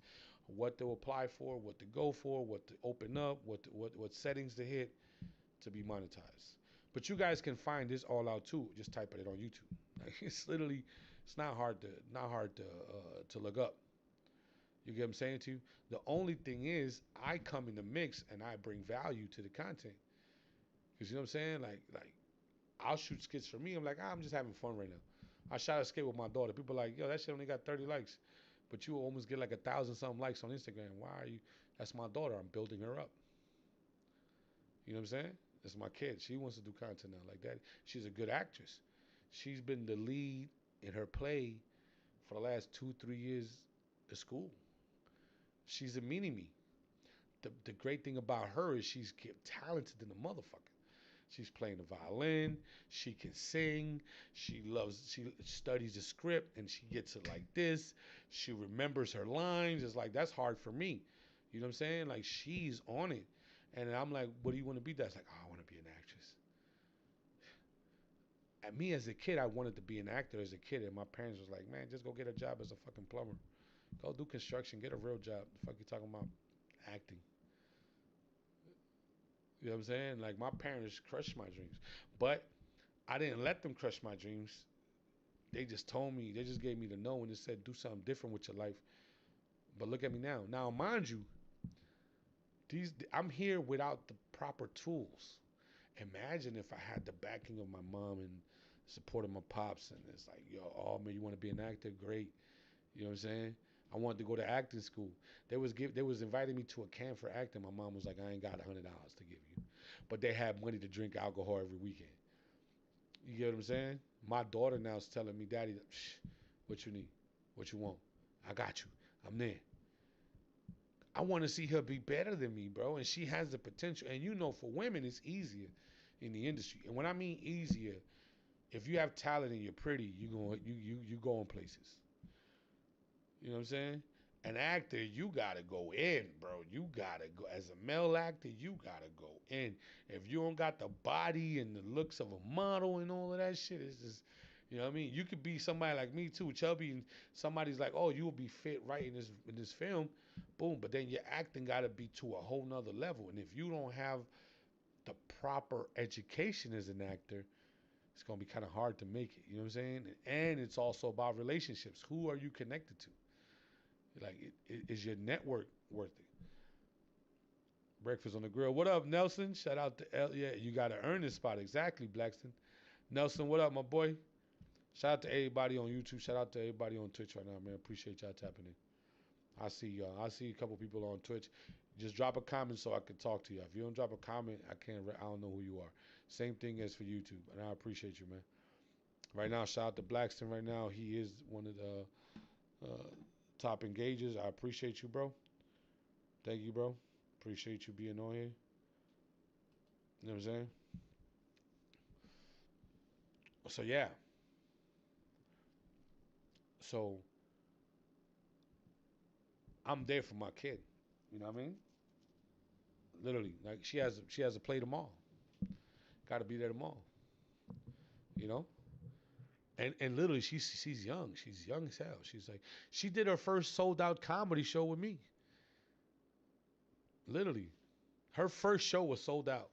what to apply for, what to go for, what to open up, what settings to hit to be monetized. But you guys can find this all out too. Just type it on YouTube. Like, it's literally, it's not hard to look up. You get what I'm saying to you? The only thing is, I come in the mix and I bring value to the content. Cause you know what I'm saying? Like I'll shoot skits for me. I'm like, I'm just having fun right now. I shot a skit with my daughter. People are like, yo, that shit only got 30 likes, but you almost get like 1,000 something likes on Instagram. Why are you? That's my daughter. I'm building her up. You know what I'm saying? That's my kid. She wants to do content now like that. She's a good actress. She's been the lead in her play for the last 2, 3 years at school. She's a mini me. The great thing about her is she's talented than a motherfucker. She's playing the violin. She can sing. She studies the script and she gets it like this. She remembers her lines. It's like, that's hard for me. You know what I'm saying? Like, she's on it. And I'm like, what do you want to be? That's like, oh, I want to be an actress. And me as a kid, I wanted to be an actor as a kid. And my parents was like, man, just go get a job as a fucking plumber. Go do construction. Get a real job. The fuck you talking about acting? You know what I'm saying? Like, my parents crushed my dreams. But I didn't let them crush my dreams. They just told me, they just gave me the no and they said, do something different with your life. But look at me now. Now, mind you, I'm here without the proper tools. Imagine if I had the backing of my mom and support of my pops, and it's like, yo, oh man, you want to be an actor? Great. You know what I'm saying? I wanted to go to acting school. They was inviting me to a camp for acting. My mom was like, I ain't got $100 to give you, but they had money to drink alcohol every weekend. You get what I'm saying? My daughter now is telling me, Daddy, what you need? What you want? I got you. I'm there. I want to see her be better than me, bro. And she has the potential. And you know, for women, it's easier in the industry. And when I mean easier, if you have talent and you're pretty, you go in places. You know what I'm saying? An actor, you gotta go in, bro. You gotta go. As a male actor, you gotta go in. If you don't got the body and the looks of a model and all of that shit, it's just, you know what I mean? You could be somebody like me too, chubby, and somebody's like, oh, you will be fit right in this film, boom. But then your acting gotta be to a whole nother level. And if you don't have the proper education as an actor, it's gonna be kind of hard to make it. You know what I'm saying? And it's also about relationships. Who are you connected to? Like, is your network worth it? Breakfast on the grill. What up, Nelson? Shout out to yeah, you got to earn this spot. Exactly, Blackston. Nelson, what up, my boy? Shout out to everybody on YouTube. Shout out to everybody on Twitch right now, man. Appreciate y'all tapping in. I see y'all. I see a couple people on Twitch. Just drop a comment so I can talk to you. If you don't drop a comment, I can't. I don't know who you are. Same thing as for YouTube, and I appreciate you, man. Right now, shout out to Blackston. Right now, he is one of the top engagers. I appreciate you, bro. Thank you, bro. Appreciate you being on here. You know what I'm saying? So yeah. So I'm there for my kid. You know what I mean? Literally, like she has to play tomorrow. Got to be there tomorrow. You know? And literally, she's young. She's young as hell. She's like, she did her first sold out comedy show with me. Literally, her first show was sold out.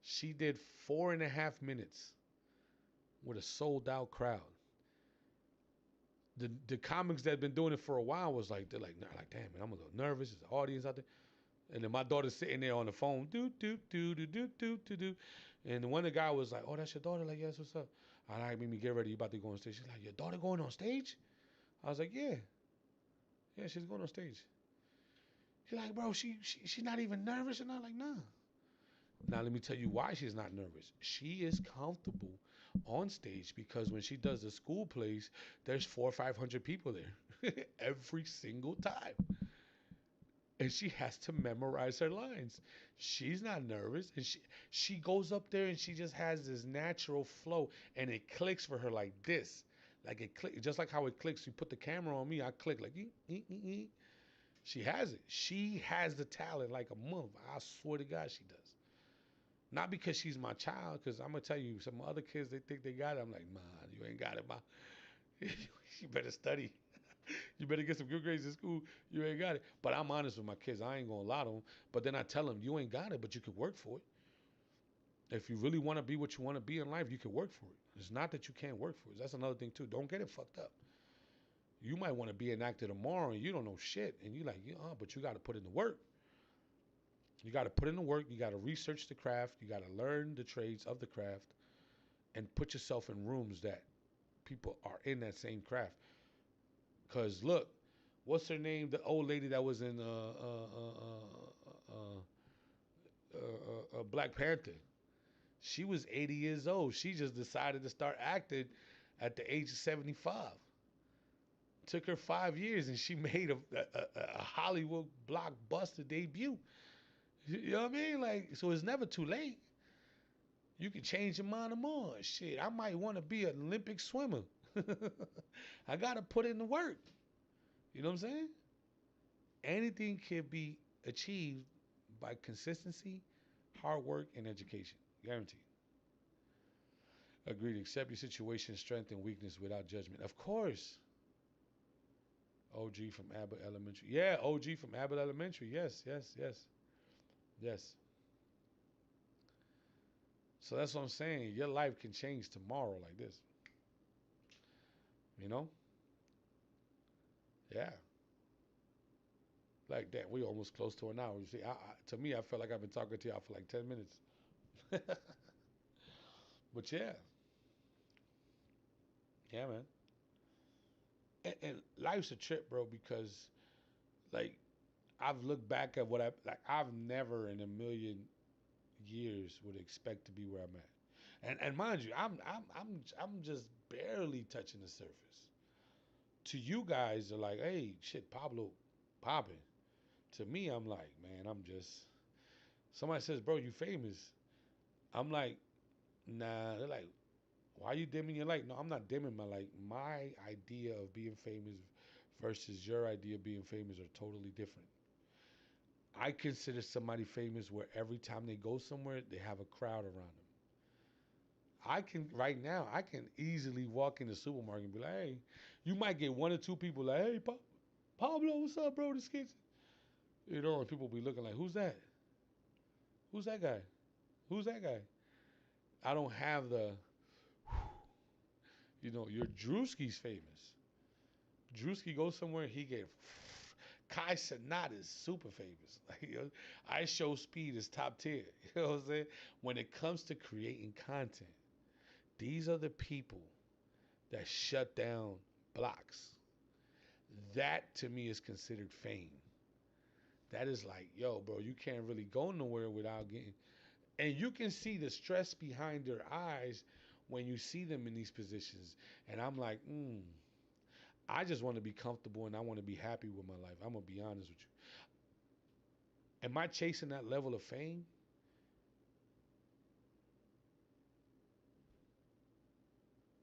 She did 4.5 minutes with a sold out crowd. The comics that have been doing it for a while was like, they're like, damn man, I'm a little nervous. There's an audience out there. And then my daughter's sitting there on the phone, do do do do do do do do. And one of the guy was like, oh, that's your daughter? Like, yes, what's up? All right, made me get ready. You about to go on stage? She's like, your daughter going on stage? I was like, yeah, she's going on stage. She's like, bro, she's not even nervous. And I'm like, nah. Now let me tell you why she's not nervous. She is comfortable on stage because when she does the school plays, there's 400 or 500 people there every single time, and she has to memorize her lines. She's not nervous, and she goes up there and she just has this natural flow, and it clicks for her like this, like it click just like how it clicks. You put the camera on me, I click like. She has it. She has the talent like a mother. I swear to God, she does. Not because she's my child, because I'm gonna tell you, some other kids they think they got it. I'm like, man, you ain't got it, ma. You better study. You better get some good grades in school. You ain't got it. But I'm honest with my kids. I ain't gonna lie to them. But then I tell them, you ain't got it, but you can work for it. If you really want to be what you want to be in life, you can work for it. It's not that you can't work for it. That's another thing too. Don't get it fucked up. You might want to be an actor tomorrow and you don't know shit, and you like, but you got to put in the work. You got to put in the work. You got to research the craft. You got to learn the trades of the craft, and put yourself in rooms that people are in that same craft. Cause look, what's her name? The old lady that was in Black Panther. She was 80 years old. She just decided to start acting at the age of 75. Took her 5 years and she made a Hollywood blockbuster debut. You know what I mean? Like, so it's never too late. You can change your mind tomorrow. Shit, I might want to be an Olympic swimmer. I got to put in the work. You know what I'm saying? Anything can be achieved by consistency, hard work, and education. Guaranteed. Agreed. Accept your situation, strength, and weakness without judgment. Of course. OG from Abbott Elementary. Yeah, OG from Abbott Elementary. Yes, yes, yes, yes. So that's what I'm saying. Your life can change tomorrow like this. You know? Yeah. Like that. We almost close to an hour. You see, to me, I felt like I've been talking to y'all for like 10 minutes. But yeah. Yeah, man. And life's a trip, bro, because like I've looked back at what I've never in a million years would expect to be where I'm at. And mind you, I'm just barely touching the surface. To you guys are like, hey, shit, Pablo popping. To me, I'm like, man, I'm just somebody says, bro, you famous. I'm like, nah, they're like, why are you dimming your light? No, I'm not dimming my light. My idea of being famous versus your idea of being famous are totally different. I consider somebody famous where every time they go somewhere, they have a crowd around them. Right now, I can easily walk in the supermarket and be like, hey, you might get one or two people like, hey, Pablo, what's up, bro? This kid's, and people be looking like, who's that? Who's that guy? Who's that guy? I don't have your Drewski's famous. Drewski goes somewhere, he get Kai Sanat is super famous. Like, I Show Speed is top tier. You know what I'm saying? When it comes to creating content, these are the people that shut down blocks. That to me is considered fame. That is like, yo, bro, you can't really go nowhere without getting. And you can see the stress behind their eyes when you see them in these positions. And I'm like, I just want to be comfortable and I want to be happy with my life. I'm going to be honest with you. Am I chasing that level of fame?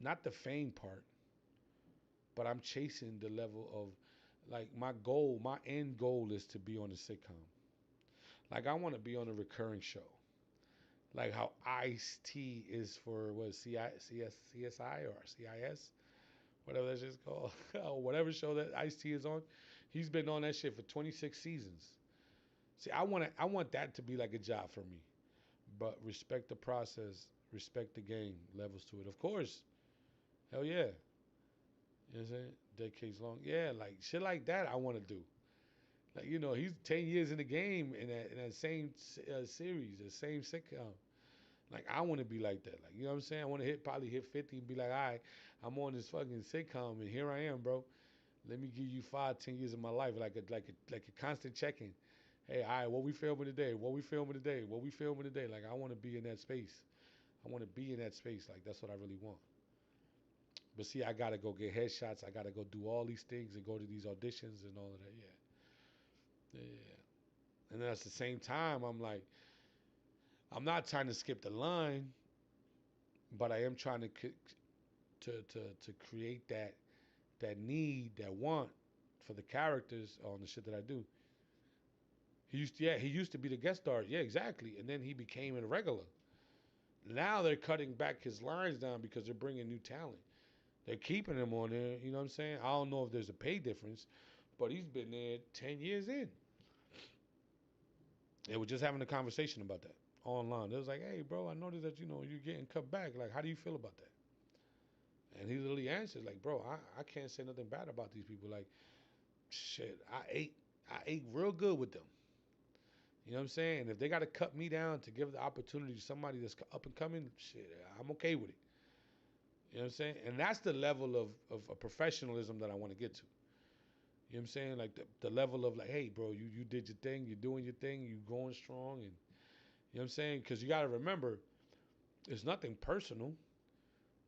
Not the fame part, but I'm chasing the level of like my end goal is to be on a sitcom. Like I want to be on a recurring show. Like how Ice T is for what CSI or CIS, whatever that shit's called, or whatever show that Ice T is on. He's been on that shit for 26 seasons. See, I want that to be like a job for me. But respect the process, respect the game, levels to it. Of course. Hell yeah. You know what I'm saying? Decades long. Yeah, like shit like that I want to do. Like, he's 10 years in the game in that same series, the same sitcom. Like, I want to be like that. Like, you know what I'm saying? I want to probably hit 50 and be like, all right, I'm on this fucking sitcom and here I am, bro. Let me give you 5, 10 years of my life, like a constant checking. Hey, all right, what we filming today? What we filming today? What we filming today? Like, I want to be in that space. I want to be in that space. Like, that's what I really want. But see, I gotta go get headshots. I gotta go do all these things and go to these auditions and all of that. Yeah, yeah. And then at the same time, I'm like, I'm not trying to skip the line, but I am trying to create that need, that want for the characters on the shit that I do. He used to be the guest star. Yeah, exactly. And then he became a regular. Now they're cutting back his lines down because they're bringing new talent. They're keeping him on there. You know what I'm saying? I don't know if there's a pay difference, but he's been there 10 years in. They were just having a conversation about that online. They was like, "Hey, bro, I noticed that you're getting cut back. Like, how do you feel about that?" And he literally answered, like, "Bro, I can't say nothing bad about these people. Like, shit, I ate real good with them. You know what I'm saying? If they got to cut me down to give the opportunity to somebody that's up and coming, shit, I'm okay with it. You know what I'm saying? And that's the level of professionalism that I want to get to. You know what I'm saying? Like the level of like, hey, bro, you did your thing, you're doing your thing, you going strong, and you know what I'm saying? Because you got to remember, it's nothing personal.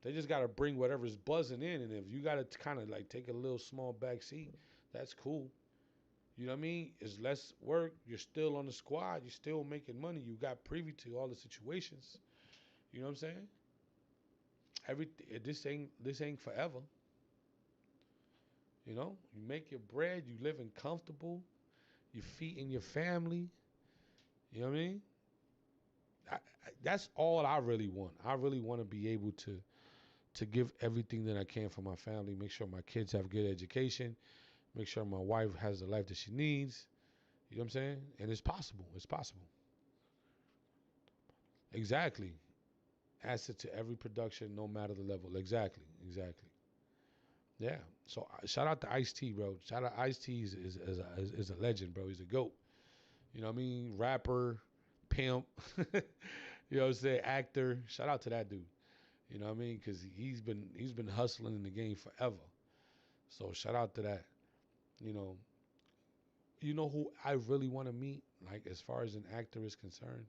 They just got to bring whatever's buzzing in, and if you got to kind of like take a little small back seat, that's cool. You know what I mean? It's less work. You're still on the squad. You're still making money. You got privy to all the situations. You know what I'm saying? Every this ain't forever. You know, you make your bread. You living comfortable. You feeding your family. You know what I mean? That's all I really want. I really want to be able to give everything that I can for my family. Make sure my kids have good education. Make sure my wife has the life that she needs. You know what I'm saying? And it's possible. It's possible. Exactly. Asset to every production, no matter the level. Exactly. Exactly. Yeah. So shout out to Ice T, bro. Shout out Ice T is a legend, bro. He's a goat. You know what I mean? Rapper, pimp. You know what I'm saying? Actor. Shout out to that dude. You know what I mean? Because he's been hustling in the game forever. So shout out to that. You know, who I really want to meet, like as far as an actor is concerned.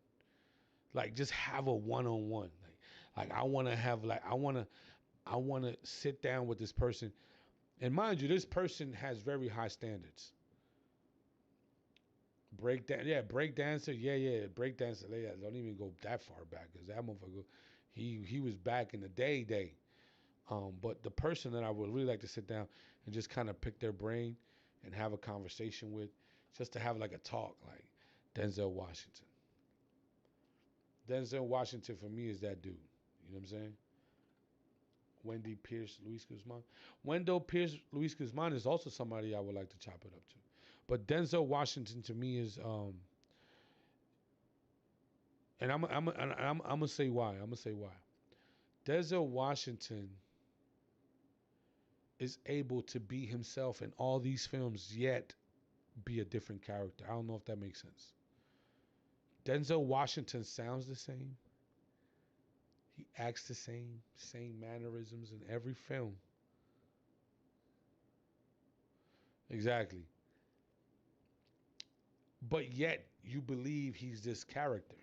Like just have a one on one. Like I want to have like I want to sit down with this person. And mind you, this person has very high standards. Break dancer, break dancer. Yeah, don't even go that far back because that motherfucker, he was back in the day. But the person that I would really like to sit down and just kind of pick their brain and have a conversation with, just to have like a talk, like Denzel Washington. Denzel Washington for me is that dude. You know what I'm saying? Wendy Pierce, Luis Guzman. Wendell Pierce, Luis Guzman is also somebody I would like to chop it up to. But Denzel Washington to me is, and I'm gonna say why. I'm gonna say why. Denzel Washington is able to be himself in all these films, yet be a different character. I don't know if that makes sense. Denzel Washington sounds the same. He acts the same mannerisms in every film. Exactly. But yet you believe he's this character.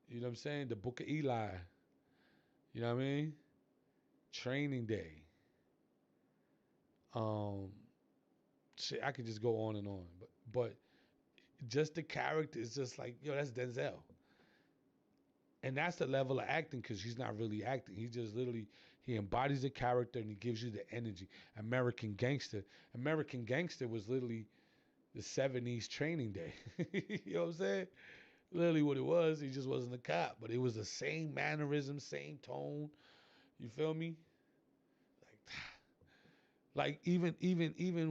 You know what I'm saying? The Book of Eli. You know what I mean? Training Day. Um, shit, I could just go on and on. But just the character is just like, yo, that's Denzel. And that's the level of acting because he's not really acting. He just literally he embodies the character and he gives you the energy. American Gangster. American Gangster was literally the '70s Training Day. You know what I'm saying? Literally what it was. He just wasn't a cop, but it was the same mannerism, same tone. You feel me? Like, even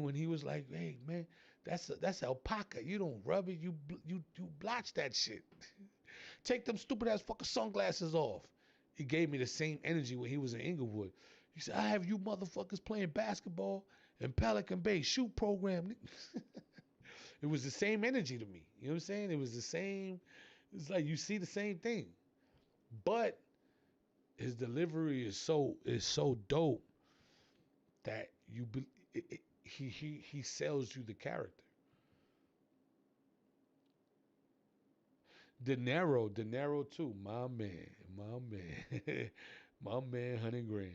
when he was like, "Hey man, that's alpaca. You don't rub it. You blotch that shit. Take them stupid ass fucking sunglasses off." He gave me the same energy when he was in Inglewood. He said, "I have you motherfuckers playing basketball in Pelican Bay shoot program." It was the same energy to me. You know what I'm saying? It was the same. It's like you see the same thing, but his delivery is so dope that he sells you the character. De Niro too, my man, my man, 100 grand.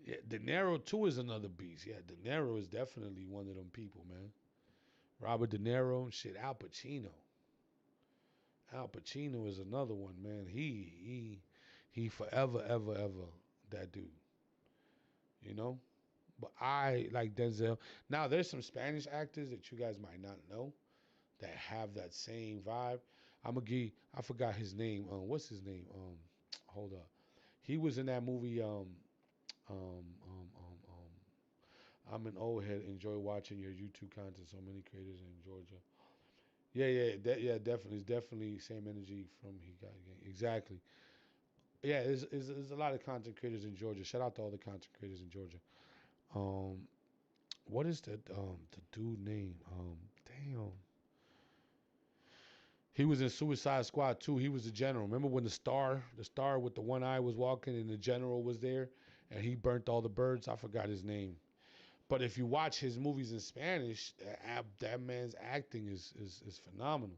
Yeah, De Niro too is another beast. Yeah, De Niro is definitely one of them people, man. Robert De Niro, shit, Al Pacino. Al Pacino is another one, man. He forever, ever, ever that dude. You know. But I like Denzel. Now there's some Spanish actors that you guys might not know that have that same vibe. I'm gonna give. I forgot his name. What's his name? Hold up. He was in that movie. I'm an old head. Enjoy watching your YouTube content. So many creators in Georgia. Yeah, definitely. It's definitely same energy from he got exactly. Yeah, there's a lot of content creators in Georgia. Shout out to all the content creators in Georgia. Um, what is the dude name? Damn. He was in Suicide Squad too. He was the general. Remember when the star with the one eye was walking and the general was there and he burnt all the birds? I forgot his name. But if you watch his movies in Spanish, that man's acting is phenomenal.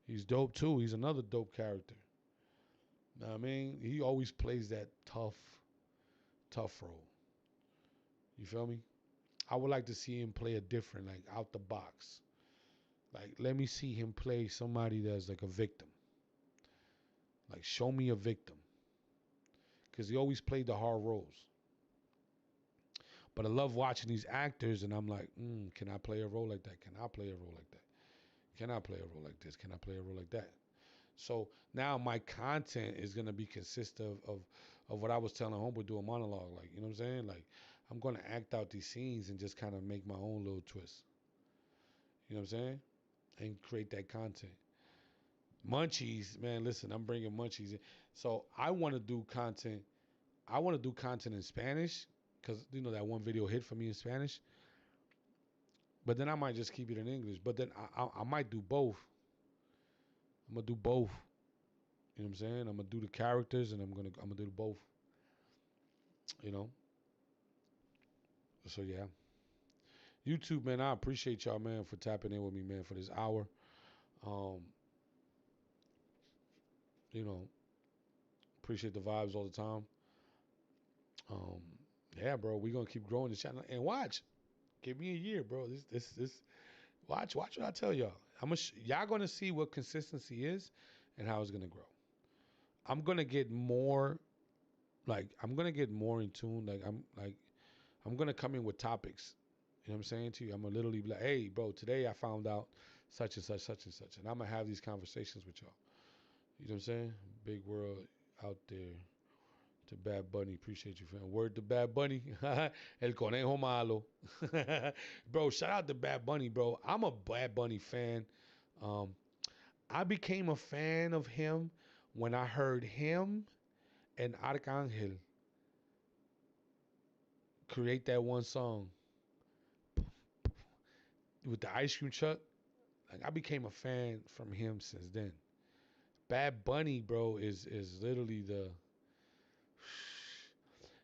He's dope too. He's another dope character. Know what I mean? He always plays that tough role. You feel me? I would like to see him play a different, like out the box. Like let me see him play somebody that's like a victim. Like show me a victim. Because he always played the hard roles. But I love watching these actors and I'm like, can I play a role like that? Can I play a role like that? Can I play a role like this? Can I play a role like that? So now my content is gonna be consist of what I was telling Homeboy do a monologue, like, you know what I'm saying? Like I'm gonna act out these scenes and just kind of make my own little twist. You know what I'm saying? And create that content. Munchies, man, listen, I'm bringing munchies in. So I want to do content. I want to do content in Spanish because you know that one video hit for me in Spanish. But then I might just keep it in English. But then I might do both. I'm gonna do both. You know what I'm saying? I'm gonna do the characters and I'm gonna do both. You know. So yeah. YouTube, man, I appreciate y'all, man, for tapping in with me, man, for this hour. Um, you know, appreciate the vibes all the time. Um, yeah, bro, we gonna keep growing this channel and watch. Give me a year, bro. This. Watch what I tell y'all. Y'all gonna see what consistency is and how it's gonna grow. I'm gonna get more I'm gonna get more in tune. I'm gonna come in with topics. You know what I'm saying to you? I'm gonna literally be like, hey, bro, today I found out such and such, such and such. And I'm gonna have these conversations with y'all. You know what I'm saying? Big world out there. To Bad Bunny, appreciate you, fam. Word to Bad Bunny, El Conejo Malo, bro. Shout out to Bad Bunny, bro. I'm a Bad Bunny fan. Um, I became a fan of him when I heard him and Arcangel create that one song with the ice cream truck. Like I became a fan from him since then. Bad Bunny, bro, is literally the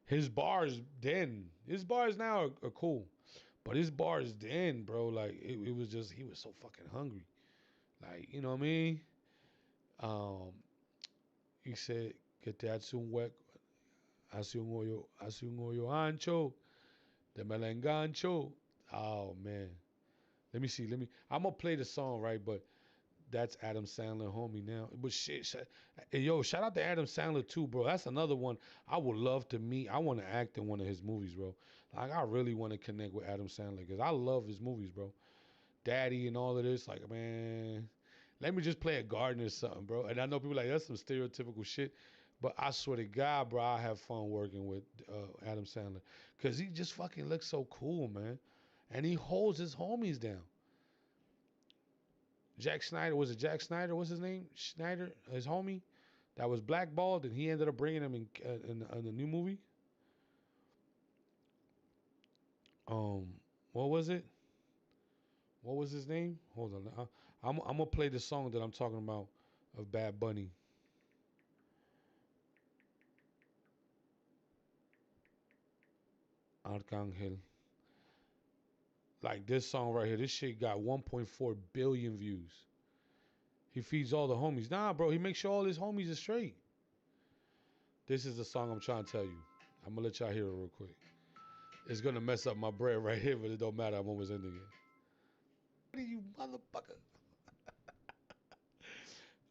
his bars then. His bars now are cool. But his bars then, bro, like it was just he was so fucking hungry. Like, you know what I mean? Um, he said, que te hace un hueco, hace un hoyo ancho, te me la engancho. Oh man. I'm gonna play the song, right? But that's Adam Sandler, homie. Now, but hey, yo, shout out to Adam Sandler too, bro. That's another one I would love to meet. I want to act in one of his movies, bro. Like I really want to connect with Adam Sandler because I love his movies, bro. Daddy and all of this, like man, let me just play a garden or something, bro. And I know people like that's some stereotypical shit, but I swear to God, bro, I have fun working with Adam Sandler because he just fucking looks so cool, man, and he holds his homies down. Jack Snyder, was it Jack Snyder? What's his name? Schneider, his homie that was blackballed, and he ended up bringing him in the new movie. What was it? What was his name? Hold on, I'm gonna play the song that I'm talking about of Bad Bunny. Arcangel. Like this song right here, this shit got 1.4 billion views. He feeds all the homies. Nah, bro, he makes sure all his homies are straight. This is the song I'm trying to tell you. I'm gonna let y'all hear it real quick. It's gonna mess up my bread right here, but it don't matter. I'm almost ending it. What are you motherfucker?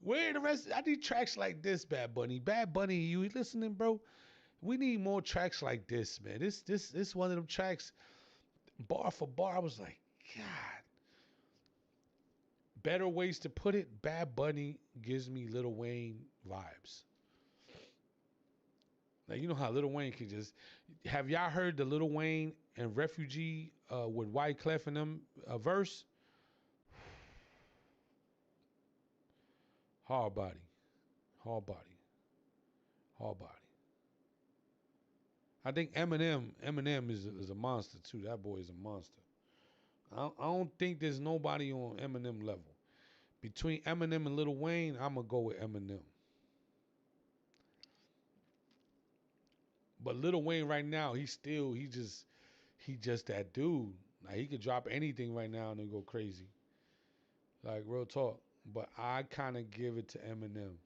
Where the rest? I need tracks like this, Bad Bunny. Bad Bunny, you listening, bro? We need more tracks like this, man. This one of them tracks, bar for bar. I was like, God. Better ways to put it. Bad Bunny gives me Lil Wayne vibes. Like, you know how Lil Wayne can just. Have y'all heard the Lil Wayne and Refugee with Wyclef and them verse? Hard body, hard body, hard body. I think Eminem is a monster too. That boy is a monster. I don't think there's nobody on Eminem level. Between Eminem and Lil Wayne, I'm gonna go with Eminem. But Lil Wayne right now, he just that dude. Like he could drop anything right now and then go crazy. Like real talk. But I kind of give it to Eminem.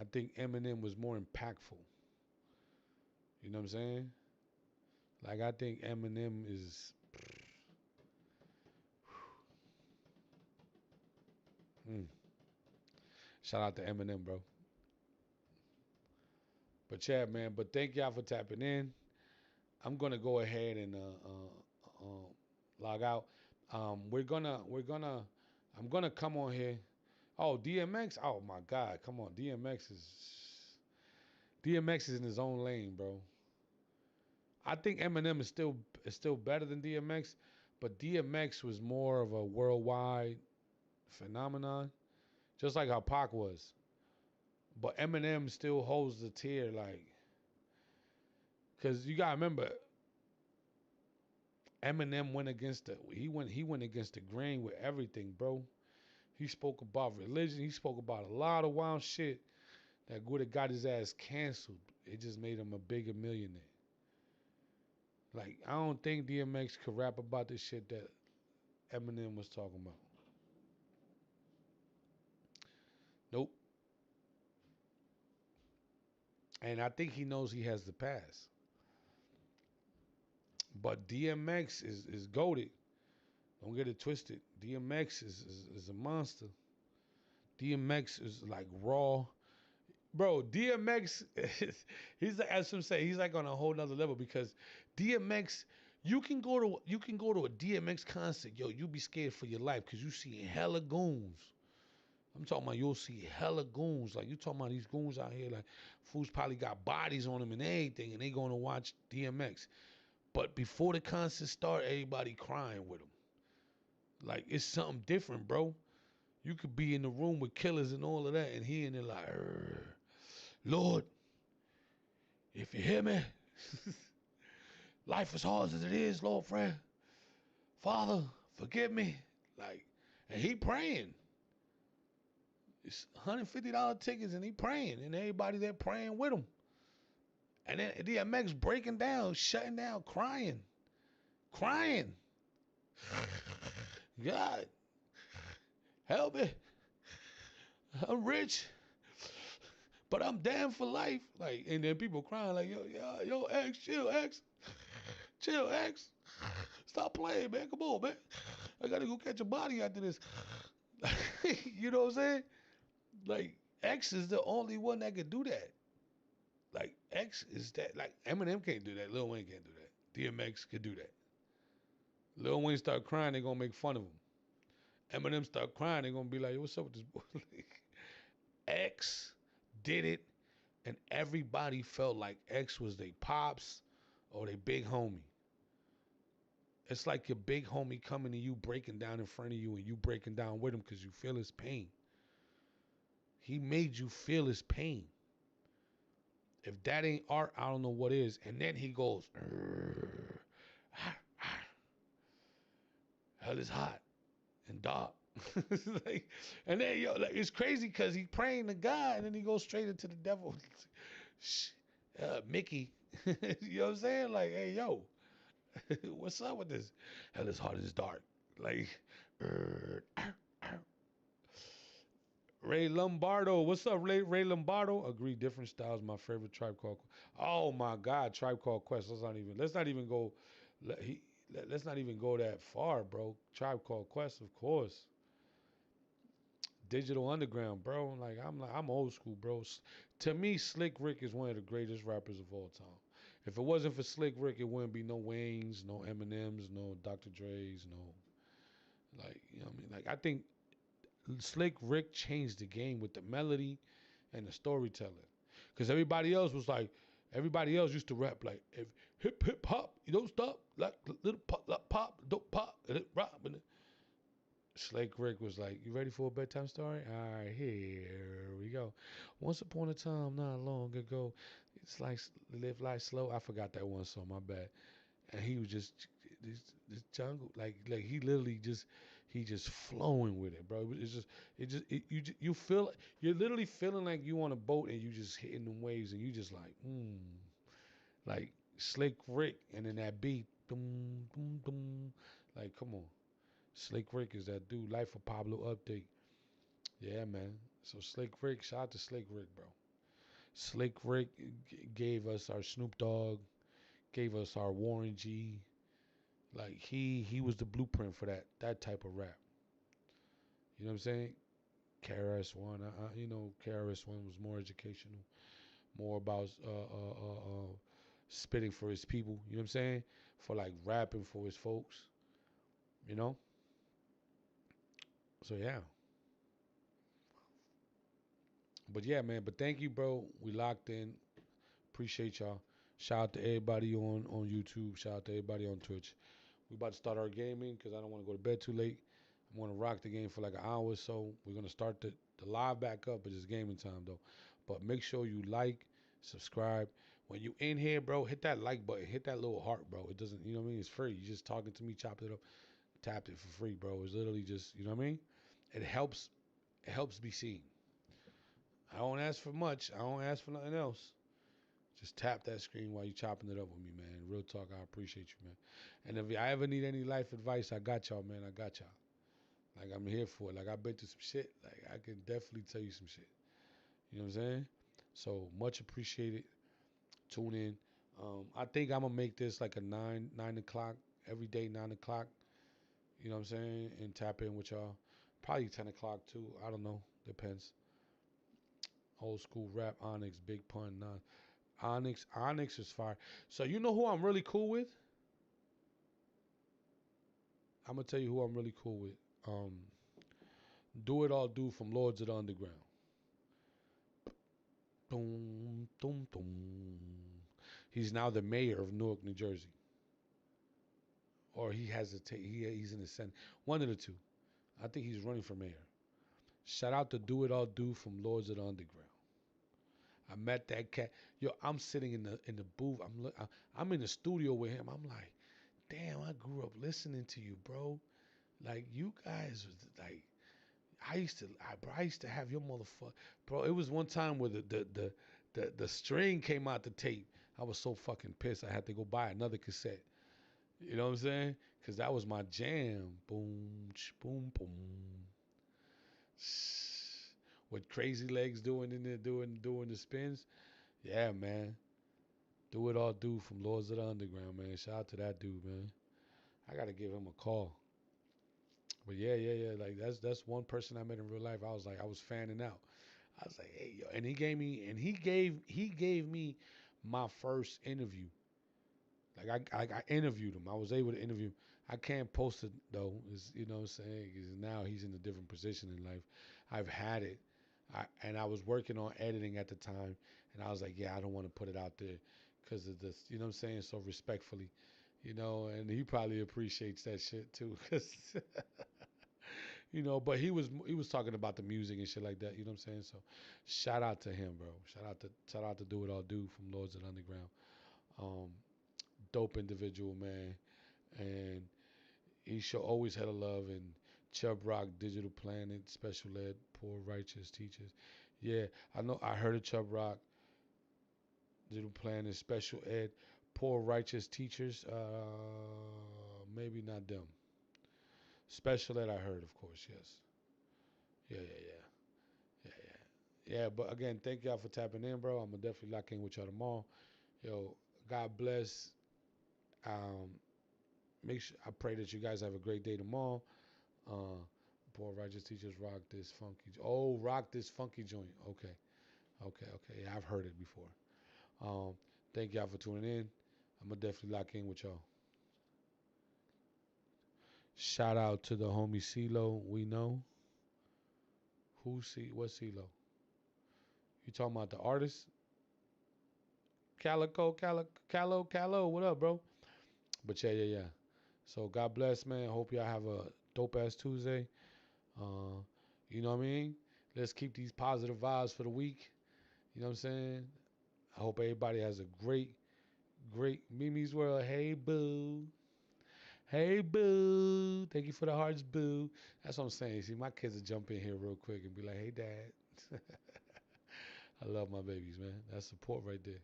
I think Eminem was more impactful. You know what I'm saying? Like I think Eminem is. Mm. Shout out to Eminem, bro. But yeah, man. But thank y'all for tapping in. I'm gonna go ahead and log out. I'm gonna come on here. Oh, DMX. Oh my God, come on. DMX is in his own lane, bro. I think Eminem is still better than DMX, but DMX was more of a worldwide phenomenon, just like how Pac was. But Eminem still holds the tier, like, cause you gotta remember, Eminem he went against the grain with everything, bro. He spoke about religion. He spoke about a lot of wild shit that would have got his ass canceled. It just made him a bigger millionaire. Like, I don't think DMX could rap about the shit that Eminem was talking about. Nope. And I think he knows he has the pass. But DMX is goated. Don't get it twisted. DMX is a monster. DMX is like raw. Bro, DMX, he's like, as some say, he's like on a whole nother level because DMX, you can go to a DMX concert, yo, you be scared for your life because you see hella goons. I'm talking about you'll see hella goons. Like you talking about these goons out here, like fools probably got bodies on them and everything, and they going to watch DMX. But before the concert start, everybody crying with him. Like it's something different, bro. You could be in the room with killers and all of that, and he in there like, Lord, if you hear me, life is hard as it is, Lord friend. Father, forgive me. Like, and he praying. It's $150 tickets and he praying, and everybody there praying with him. And then DMX breaking down, shutting down, crying. Crying. God, help me. I'm rich, but I'm damned for life. Like, and then people crying like, yo, X, chill, X. Chill, X. Stop playing, man. Come on, man. I gotta go catch a body after this. You know what I'm saying? Like, X is the only one that can do that. Like, X is that. Like, Eminem can't do that. Lil Wayne can't do that. DMX could do that. Lil Wayne start crying, they gonna make fun of him. Eminem start crying, they gonna be like, what's up with this boy? X did it, and everybody felt like X was their pops or their big homie. It's like your big homie coming to you, breaking down in front of you, and you breaking down with him because you feel his pain. He made you feel his pain. If that ain't art, I don't know what is. And then he goes, hell is hot and dark. Like, and then like, it's crazy because he praying to God and then he goes straight into the devil. Mickey, you know what I'm saying? Like, hey, yo, what's up with this? Hell is hot and dark. Like, Ray Lombardo, what's up, Ray Lombardo? Agree, different styles. My favorite Tribe Called. Oh my God, Tribe Called Quest. Let's not even go. Let's not even go that far, bro. Tribe Called Quest, of course. Digital Underground, bro. I'm old school, bro. To me, Slick Rick is one of the greatest rappers of all time. If it wasn't for Slick Rick, it wouldn't be no Waynes, no Eminems, no Dr. Dre's, no, like, you know what I mean? Like, I think Slick Rick changed the game with the melody and the storytelling. Because everybody else was like, Everybody else used to rap like if hip hip hop, you don't stop, like little pop, don't pop, and it rap. And Slake Rick was like, "You ready for a bedtime story? All right, here we go. Once upon a time, not long ago, it's like live life slow. I forgot that one song. My bad. And he was just this jungle, like he literally just flowing with it, bro. You feel you're literally feeling like you on a boat and you just hitting the waves and you just like Slick Rick, and then that beat, boom, boom, boom. Like, come on, Slick Rick is that dude. Life of Pablo update, yeah, man. So Slick Rick, shout out to Slick Rick, bro. Slick Rick gave us our Snoop Dogg, gave us our Warren G. Like he was the blueprint for that type of rap. You know what I'm saying? KRS-One, KRS-One was more educational, more about spitting for his people. You know what I'm saying? For like rapping for his folks. You know. So yeah. But yeah, man. But thank you, bro. We locked in. Appreciate y'all. Shout out to everybody on YouTube. Shout out to everybody on Twitch. We about to start our gaming because I don't want to go to bed too late. I'm going to rock the game for like an hour or so. We're going to start the live back up, but it's gaming time though. But make sure you like, subscribe. When you in here, bro, hit that like button. Hit that little heart, bro. It doesn't, you know what I mean? It's free. You just talking to me, chopped it up, tapped it for free, bro. It's literally just, you know what I mean? It helps. It helps be seen. I don't ask for much. I don't ask for nothing else. Just tap that screen while you chopping it up with me, man. Real talk, I appreciate you, man. And if I ever need any life advice, I got y'all, man. I got y'all. Like, I'm here for it. Like, I've been through some shit. Like, I can definitely tell you some shit. You know what I'm saying? So much appreciated. Tune in. I think I'm gonna make this like a 9 o'clock every day, 9 o'clock. You know what I'm saying? And tap in with y'all. Probably 10 o'clock too. I don't know. Depends. Old school rap, Onyx, Big Pun, nah. Onyx is fire. So you know who I'm really cool with? I'm gonna tell you who I'm really cool with. Um, Do It All Do from Lords of the Underground. Boom, boom, boom. He's now the mayor of Newark, New Jersey, or he has a he's in the Senate. One of the two. I think he's running for mayor. Shout out to Do It All Do from Lords of the Underground. I met that cat. Yo, I'm sitting in the booth. I'm in the studio with him. I'm like, damn, I grew up listening to you, bro. Like you guys was like, I used to have your motherfucker, bro. It was one time where the string came out the tape. I was so fucking pissed. I had to go buy another cassette. You know what I'm saying? Cause that was my jam. Boom, boom, boom. What Crazy Legs doing in there, doing the spins. Yeah, man. Do It All Do from Lords of the Underground, man. Shout out to that dude, man. I gotta give him a call. But yeah. Like that's one person I met in real life. I was fanning out. I was like, hey, yo, and he gave me my first interview. I interviewed him. I was able to interview him. I can't post it though. You know what I'm saying? Because now he's in a different position in life. I've had it. And I was working on editing at the time, and I was like, yeah, I don't want to put it out there because of this. You know what I'm saying? So respectfully, and he probably appreciates that shit too, because But he was talking about the music and shit like that. You know what I'm saying? So shout out to him, bro. Shout out to Do It All Do from Lords of the Underground. Um, Dope individual, man, and he show always had a love and Chubb Rock, Digital Planet, Special Ed, Poor Righteous Teachers. Yeah, I know. I heard of Chubb Rock, Digital Planet, Special Ed, Poor Righteous Teachers. Maybe not them. Special Ed, I heard, of course. Yes. Yeah. Yeah. But again, thank y'all for tapping in, bro. I'm gonna definitely lock in with y'all tomorrow. Yo, God bless. Um, Make sure I pray that you guys have a great day tomorrow. Uh, Poor Righteous Teachers rock this funky. Oh, rock this funky joint. Okay. Yeah, I've heard it before. Thank y'all for tuning in. I'm gonna definitely lock in with y'all. Shout out to the homie CeeLo. We know who C. What's CeeLo? You talking about the artist? Calo. What up, bro? But yeah. So God bless, man. Hope y'all have a dope ass Tuesday. Uh, you know what I mean? Let's keep these positive vibes for the week. You know what I'm saying? I hope everybody has a great Mimi's World. Hey, boo. Hey, boo. Thank you for the hearts, boo. That's what I'm saying. See, my kids will jump in here real quick and be like, hey, dad. I love my babies, man. That's support right there.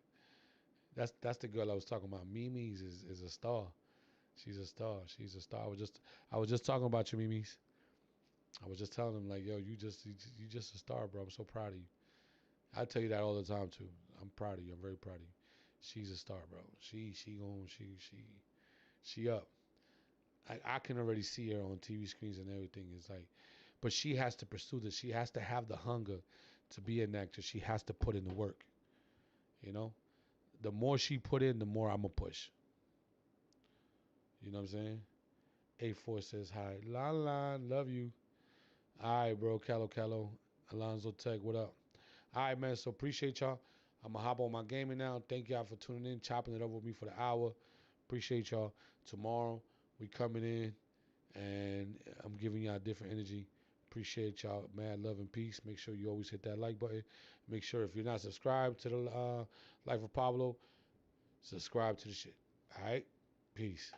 That's the girl I was talking about. Mimi's is a star. She's a star. She's a star. I was just talking about you, Mimi's. I was just telling them like, yo, you just a star, bro. I'm so proud of you. I tell you that all the time too. I'm proud of you. I'm very proud of you. She's a star, bro. She up. I can already see her on TV screens and everything. It's like, but she has to pursue this. She has to have the hunger to be an actor. She has to put in the work. You know, the more she put in, the more I'm gonna push. You know what I'm saying? A4 says hi. Lan, love you. All right, bro. Calo. Alonzo Tech, what up? All right, man. So appreciate y'all. I'm gonna hop on my gaming now. Thank y'all for tuning in, chopping it over with me for the hour. Appreciate y'all. Tomorrow we coming in and I'm giving y'all different energy. Appreciate y'all. Mad love and peace. Make sure you always hit that like button. Make sure if you're not subscribed to the Life of Pablo, subscribe to the shit. All right. Peace.